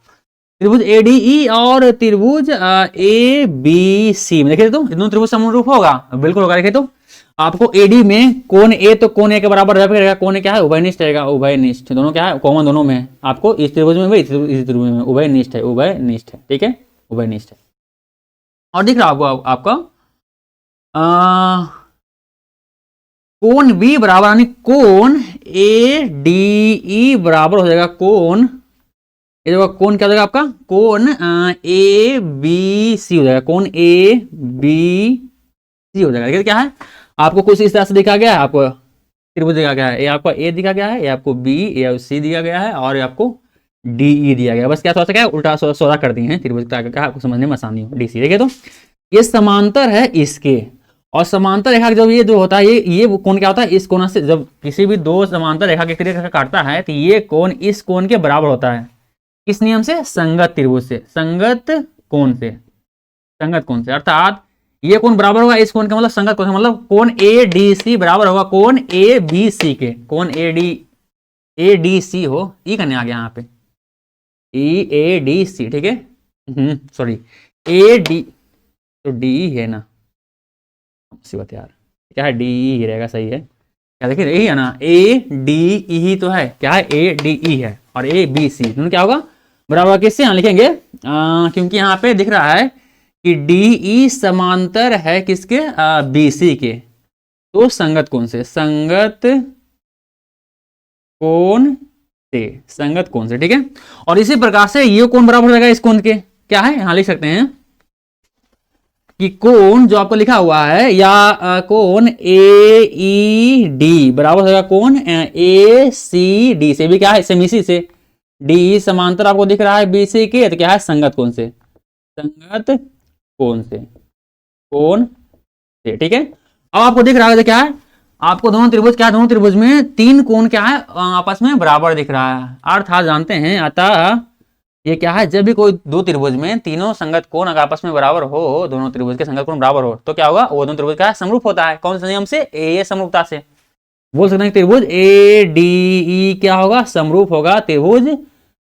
त्रिभुज एडीई और त्रिभुज ए बी सी में देखिए तो दोनों त्रिभुज समरूप होगा, बिल्कुल होगा। देखिए तो आपको एडी में कोण ए तो कोण ए के बराबर रहेगा, कोण ए क्या है, उभयनिष्ठ रहेगा, उभयनिष्ठ दोनों क्या है, कॉमन दोनों में, आपको इस त्रिभुज में भी इस त्रिभुज में उभयनिष्ठ है, उभयनिष्ठ है, ठीक है, उभयनिष्ठ है। और दिख रहा है आपको आपका कोण बी बराबर यानी कोण ए डी ई बराबर हो जाएगा कोण, ये देखो कोण क्या हो जाएगा आपका, कोण ए बी सी हो जाएगा, कोण ए बी सी हो जाएगा। देखिए क्या है, आपको कुछ इस तरह से दिखा गया है, आपको त्रिभुज दिखा गया है, ये आपको ए दिखा गया है, ये आपको बी ए सी दिया गया है, और ये आपको डी ई दिया गया है। बस क्या थोड़ा सा क्या उल्टा सौदा कर दिए हैं त्रिभुज का, क्या आपको समझने में आसानी हो, डी सी। देखिए तो ये समांतर है इसके, और समांतर रेखा जब ये जो होता है, ये कोण क्या होता है, इस कोण से जब किसी भी दो समांतर रेखा के रेखा काटता है तो ये कोण इस कोण के बराबर होता है, किस नियम से, संगत त्रिभुज से, संगत कोण से, संगत कोण से, अर्थात ये कोण बराबर होगा इस कोण का, मतलब संगत कोण, मतलब कोण ए डी सी बराबर होगा कोण ए बी सी के, कोण ए डी सी हो, ई करने आ गया यहाँ पे, ई ए डी सी, ठीक है, सॉरी ए डी, तो डी है ना, बात यार, क्या है, डी ही रहेगा, सही है, क्या देखिए यही है ना, ए डी ई तो है, क्या है, ए डी ई है, और ए बी सी दोनों क्या होगा, बराबर किससे यहाँ लिखेंगे, क्योंकि यहाँ पे दिख रहा है कि डी ई समांतर है किसके, बी सी के, तो संगत कोण से, संगत कोण से, संगत कोण से, ठीक है। और इसी प्रकार से ये कोण बराबर हो जाएगा इस कोण के, क्या है, यहाँ लिख सकते हैं कि कोण जो आपको लिखा हुआ है, या कोण ए ई डी बराबर होगा कोण ए सी डी से, भी क्या है, सेम इसी से, डी समांतर आपको दिख रहा है बी सी के, तो क्या है, संगत कोण से, संगत कोण से, कोण से, ठीक है। अब आपको दिख रहा है क्या है, आपको दोनों त्रिभुज क्या है, दोनों त्रिभुज में तीन कोण क्या है, आपस में बराबर दिख रहा है, अर्थात जानते हैं, अतः ये क्या है, जब भी कोई दो त्रिभुज में तीनों संगत कोण अगर आपस में बराबर हो, दोनों त्रिभुज के संगत कोण बराबर हो, तो क्या होगा, वो दोनों त्रिभुज का समरूप होता है। कौन से नियम से, ए समरूपता से। बोल सकते हैं त्रिभुज ए डी ई क्या होगा, समरूप होगा त्रिभुज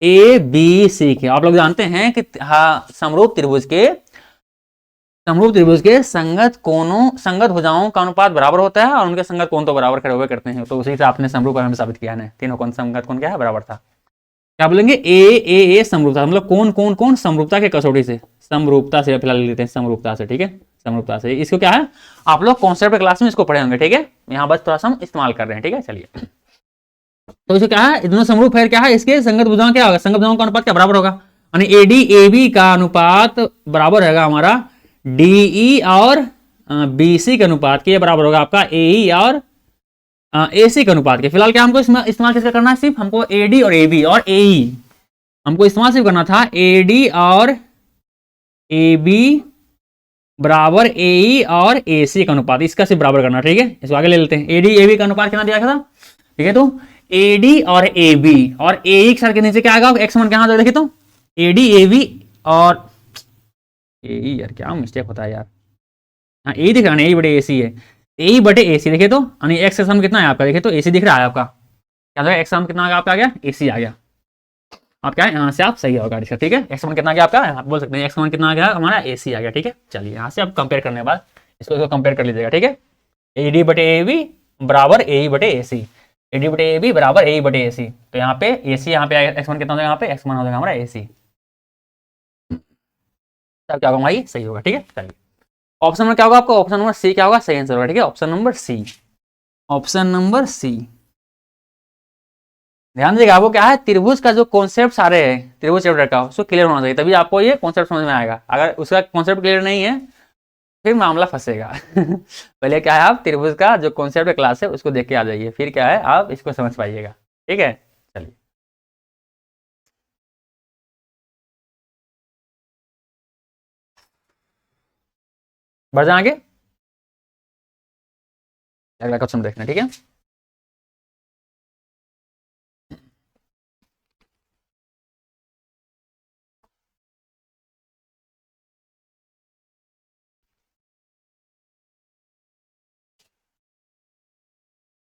ए बी सी के। आप लोग जानते हैं कि हाँ, समरूप त्रिभुज के संगत कोणों, संगत भुजाओं का अनुपात बराबर होता है और उनके संगत कोण तो बराबर खड़े हुए करते हैं। तो उसी से आपने समरूप हमें साबित किया है, तीनों कोण संगत कोण क्या है, बराबर था। क्या बोलेंगे, ए समरूपता, मतलब कौन कौन कौन समरूपता के कसौटी से, समरूपता से फिलहाल लेते हैं, समरूपता से, ठीक है, समरूपता से। इसको क्या है, आप लोग कॉन्सेप्ट क्लास में इसको पढ़े होंगे, ठीक है, यहाँ बस थोड़ा सा हम इस्तेमाल कर रहे हैं, ठीक है। चलिए, तो इसको क्या है, दोनों समरूप है, क्या है, इसके संगत भुजाओं क्या होगा, संगत भुजाओं का अनुपात क्या बराबर होगा, यानी एडी एबी का अनुपात बराबर रहेगा हमारा डीई और बीसी के अनुपात के बराबर होगा आपका एई और एसी के अनुपात के। फिलहाल क्या हमको इस्तेमाल किसका करना है, सिर्फ हमको एडी और एबी और एई, हमको इस्तेमाल सिर्फ करना था एडी और एबी बराबर एई और एसी का अनुपात, इसका सिर्फ बराबर करना, ठीक है। इसको आगे ले लेते हैं, एडी एबी का अनुपात कितना दिया था, ठीक है। तो एडी और एबी और एई सर के नीचे क्या आएगा, एक्स वन कहाँ देखे, तो एडी एबी और एई, यार क्या मिस्टेक होता है यार, हाँ ए दिख रहा है, ए बटे एसी है, ए बटे एसी देखे तो, यानी एक्स का सम कितना है आपका, देखे तो एसी दिख रहा है आपका, क्या एक्स सम कितना आपका आ गया, एसी आ गया। आप क्या है, यहाँ से आप सही होगा इसका, ठीक है। एक्स वन कितना आ गया आपका, आप बोल सकते हैं एक्स वन कितना आ गया हमारा, एसी आ गया, ठीक है। चलिए, यहाँ से आप कंपेयर करने के बाद इसको कंपेयर कर लीजिएगा, ठीक है। एडी बटे ए बी बराबर ए बटे ए सी, एडी बटे ए बी बराबर ए बटे ए सी, तो यहाँ पे ए सी, यहाँ पे एक्स वन कितना हो जाएगा, यहाँ पे एक्स वन हो जाएगा हमारा ए सी, तब क्या होगा, ये सही होगा, ठीक है। चलिए, ऑप्शन नंबर क्या होगा आपका, ऑप्शन नंबर सी क्या होगा, सही आंसर होगा, ठीक है। Option number C, option number C. ध्यान दीजिएगा, आपको क्या है, त्रिभुज का जो कॉन्सेप्ट सारे हैं त्रिभुज चैप्टर का, उसको क्लियर होना चाहिए, तभी आपको ये कॉन्सेप्ट समझ में आएगा। अगर उसका कॉन्सेप्ट क्लियर नहीं है, फिर मामला फंसेगा। पहले क्या है, आप त्रिभुज का जो कॉन्सेप्ट क्लास है उसको देख के आ जाइए, फिर क्या है, आप इसको समझ पाइएगा, ठीक है। चलिए, बढ़ जाए आगे, अगला क्वेश्चन देखना, ठीक है।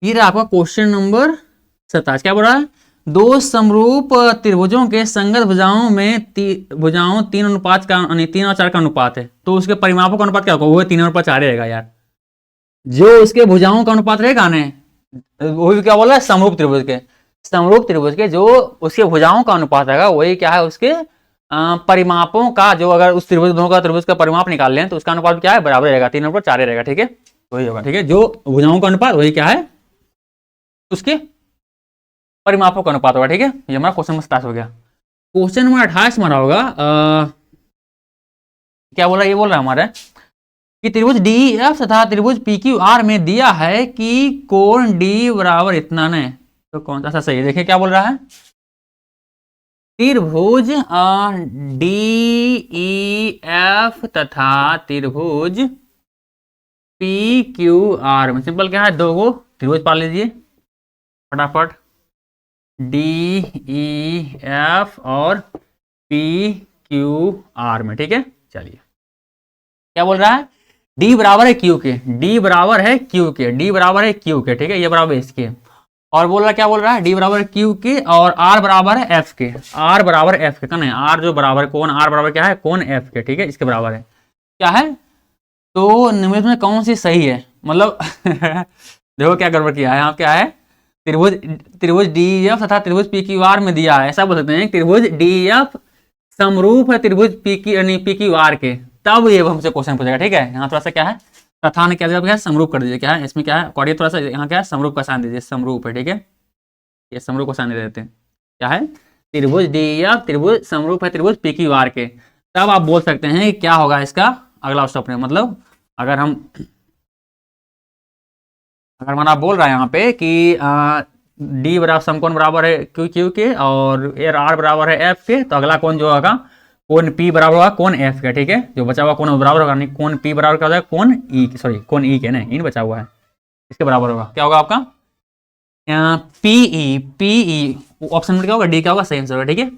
ये रहा आपका क्वेश्चन नंबर 27, क्या बोल रहा है, दो समरूप त्रिभुजों के संगत भुजाओं में भुजाओं 3:5 का, 3 और 4 का अनुपात है, तो उसके परिमापों का अनुपात क्या होगा, वो 3:4 रहेगा यार। जो उसके भुजाओं का अनुपात रहेगा ना, वो भी क्या बोल रहा है, समरूप त्रिभुज के, समरूप त्रिभुज के जो उसके भुजाओं का अनुपात रहेगा, वही क्या है, उसके परिमापों का, जो अगर उस त्रिभुज दोनों का त्रिभुज का परिमाप निकाल लें तो उसका अनुपात क्या है, बराबर रहेगा, 3:4 रहेगा, ठीक है। वही होगा, ठीक है, जो भुजाओं का अनुपात वही क्या है, उसके परिमापों का अनुपात होगा, ठीक है। ये हमारा क्वेश्चन नंबर 27 हो गया। क्वेश्चन नंबर 28 हमारा होगा, क्या बोल रहा है, ये बोल रहा है हमारा कि त्रिभुज डी एफ तथा त्रिभुज पी क्यू आर में दिया है कि कोण डी बराबर इतना ने, तो कौन सा सही है, देखिए क्या बोल रहा है, त्रिभुज डी ई एफ तथा त्रिभुज पी क्यू आर में, सिंपल क्या है, दो गो त्रिभुज पा लीजिए फटाफट, डी ई एफ और पी क्यू आर में, ठीक है। चलिए, क्या बोल रहा है, डी बराबर है क्यू के, डी बराबर है क्यू के, डी बराबर है क्यू के, ठीक है, ये बराबर है इसके, और बोल रहा है, क्या बोल रहा है, डी बराबर है क्यू के और आर बराबर है एफ के, आर बराबर एफ के, कहना है आर जो बराबर है कौन, आर बराबर क्या है, कौन एफ के, ठीक है, इसके बराबर है, क्या है, तो निम्नलिखित में कौन सी सही है, मतलब देखो क्या गड़बड़ किया है यहाँ, क्या है, त्रिभुज डी एफ तथा त्रिभुज पी क्यू आर में दिया है, ऐसा बोल सकते हैं, त्रिभुज डी एफ समरूप है त्रिभुज पी क्यू आर के, तब ये हमसे क्वेश्चन पूछेगा, ठीक है। यहाँ थोड़ा सा क्या है, तथा ने क्या दिया, समरूप कर दीजिए, क्या है इसमें, क्या है कॉर्डियत, थोड़ा सा यहाँ क्या है, समरूप का साइन दीजिए, समरूप है, ठीक है, ये समरूप का साइन दे देते हैं, क्या है, त्रिभुज डी एफ त्रिभुज समरूप है त्रिभुज पी क्यू आर के, तब आप बोल सकते हैं क्या होगा इसका अगला स्टेप में, मतलब अगर हमारा बोल रहा है यहाँ पे कि डी बराबर समकोण बराबर है क्यू के और आर बराबर है एफ के, तो अगला कोण जो होगा, कोण पी बराबर होगा कोण एफ के, ठीक है, जो बचा हुआ कोण बराबर होगा, नहीं कोण पी बराबर क्या हो जाएगा, कोण ई, सॉरी कोण ई के, नहीं इन बचा हुआ है, इसके बराबर होगा, क्या होगा आपका पीई, पीई ऑप्शन में क्या होगा, डी क्या होगा, सही आंसर होगा, ठीक है।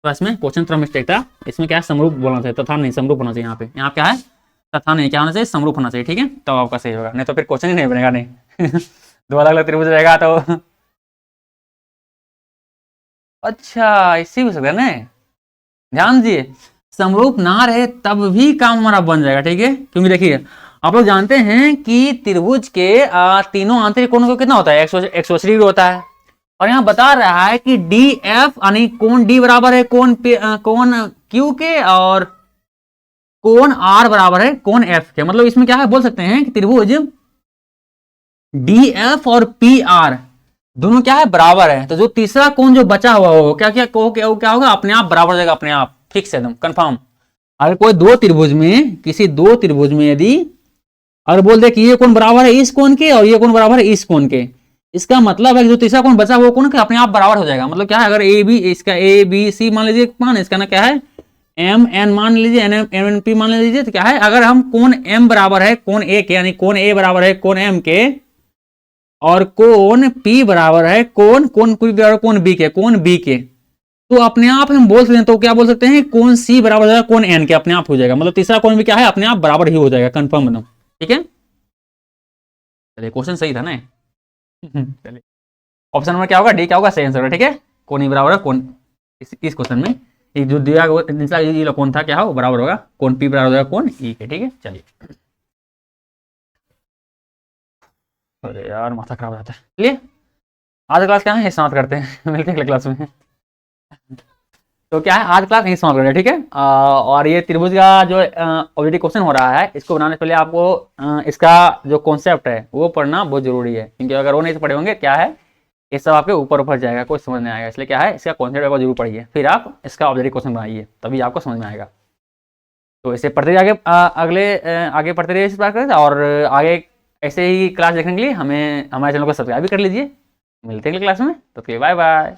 तो इसमें क्वेश्चन थोड़ा मिस्टेक था, इसमें क्या है समरूप बोलना चाहिए, तथा नहीं समरूप होना चाहिए। यहाँ क्या है तथा नहीं, क्या होना चाहिए समरूप होना चाहिए, ठीक है, तो आपका सही होगा, नहीं तो फिर क्वेश्चन ही नहीं बनेगा, नहीं दो अलग अलग त्रिभुज रहेगा तो अच्छा इसी भी सकता है ना, ध्यान दीजिए समरूप ना रहे तब भी काम हमारा बन जाएगा, ठीक है, क्योंकि देखिए आप लोग जानते हैं कि त्रिभुज के तीनों आंतरिक कोणों को कितना होता है 180 डिग्री होता है, और यहाँ बता रहा है कि डी एफ यानी कोण डी बराबर है कोण क्यू के, और कोण आर बराबर है कोण एफ के। मतलब इसमें क्या है बोल सकते हैं कि त्रिभुज डी एफ और पी आर दोनों क्या है बराबर है, तो जो तीसरा कोण जो बचा हुआ हो क्या होगा अपने आप बराबर हो जाएगा, अपने आप फिक्स है एकदम कंफर्म। अगर कोई दो त्रिभुज में किसी दो त्रिभुज में यदि अगर बोल दे कि ये कोण बराबर है इस कोण के और ये कोण बराबर है इस कोण के, इसका मतलब है कि जो तीसरा कोण बचा हुआ कोण अपने आप बराबर हो जाएगा। मतलब क्या है अगर ए बी इसका ए बी सी मान लीजिए मान, इसका ना क्या है एम एन मान लीजिए एन एन पी मान लीजिए, तो क्या है अगर हम कोण एम बराबर है कोण ए के, यानी कोण ए बराबर है कोण एम के और कोण पी बराबर है कोण बी के, कोण बी के, तो अपने आप हम बोल सकते हैं, तो क्या बोल सकते हैं कोण सी बराबर हो जाएगा कोण एन के, अपने आप हो जाएगा। मतलब तीसरा कोण भी क्या है अपने आप बराबर ही हो जाएगा कंफर्म एकदम, ठीक है। चलिए क्वेश्चन सही था ना चलिए ऑप्शन नंबर क्या होगा डी क्या होगा सही आंसर, ठीक है, कोण ई बराबर है कोण इस क्वेश्चन में एक जो दिया ये कोण था क्या हो बराबर होगा कोण पी बराबर होगा कोण ई के, ठीक है। चलिए अरे यार माथा खराब हो जाता है। चलिए आज क्लास क्या है समाप्त करते हैं मिलते हैं अगले क्लास में तो क्या है आज क्लास यहीं समाप्त करते हैं, ठीक है। और ये त्रिभुज का जो ऑब्जेक्टिव क्वेश्चन हो रहा है इसको बनाने से पहले आपको इसका जो कॉन्सेप्ट है वो पढ़ना बहुत जरूरी है, क्योंकि अगर वो नहीं पढ़े होंगे क्या है ये सब आपके ऊपर ऊपर जाएगा, कोई समझ नहीं आएगा, इसलिए क्या है इसका कॉन्सेप्ट आपको जरूर पढ़िए, फिर आप इसका ऑब्जेक्टिव क्वेश्चन बनाइए तभी आपको समझ में आएगा। तो इसे पढ़ते आगे आगे पढ़ते रहिए इस बात करें, और आगे ऐसे ही क्लास देखने के लिए हमें हमारे चैनल को सब्सक्राइब भी कर लीजिए। मिलते हैं अगले क्लास में, तो बाय बाय।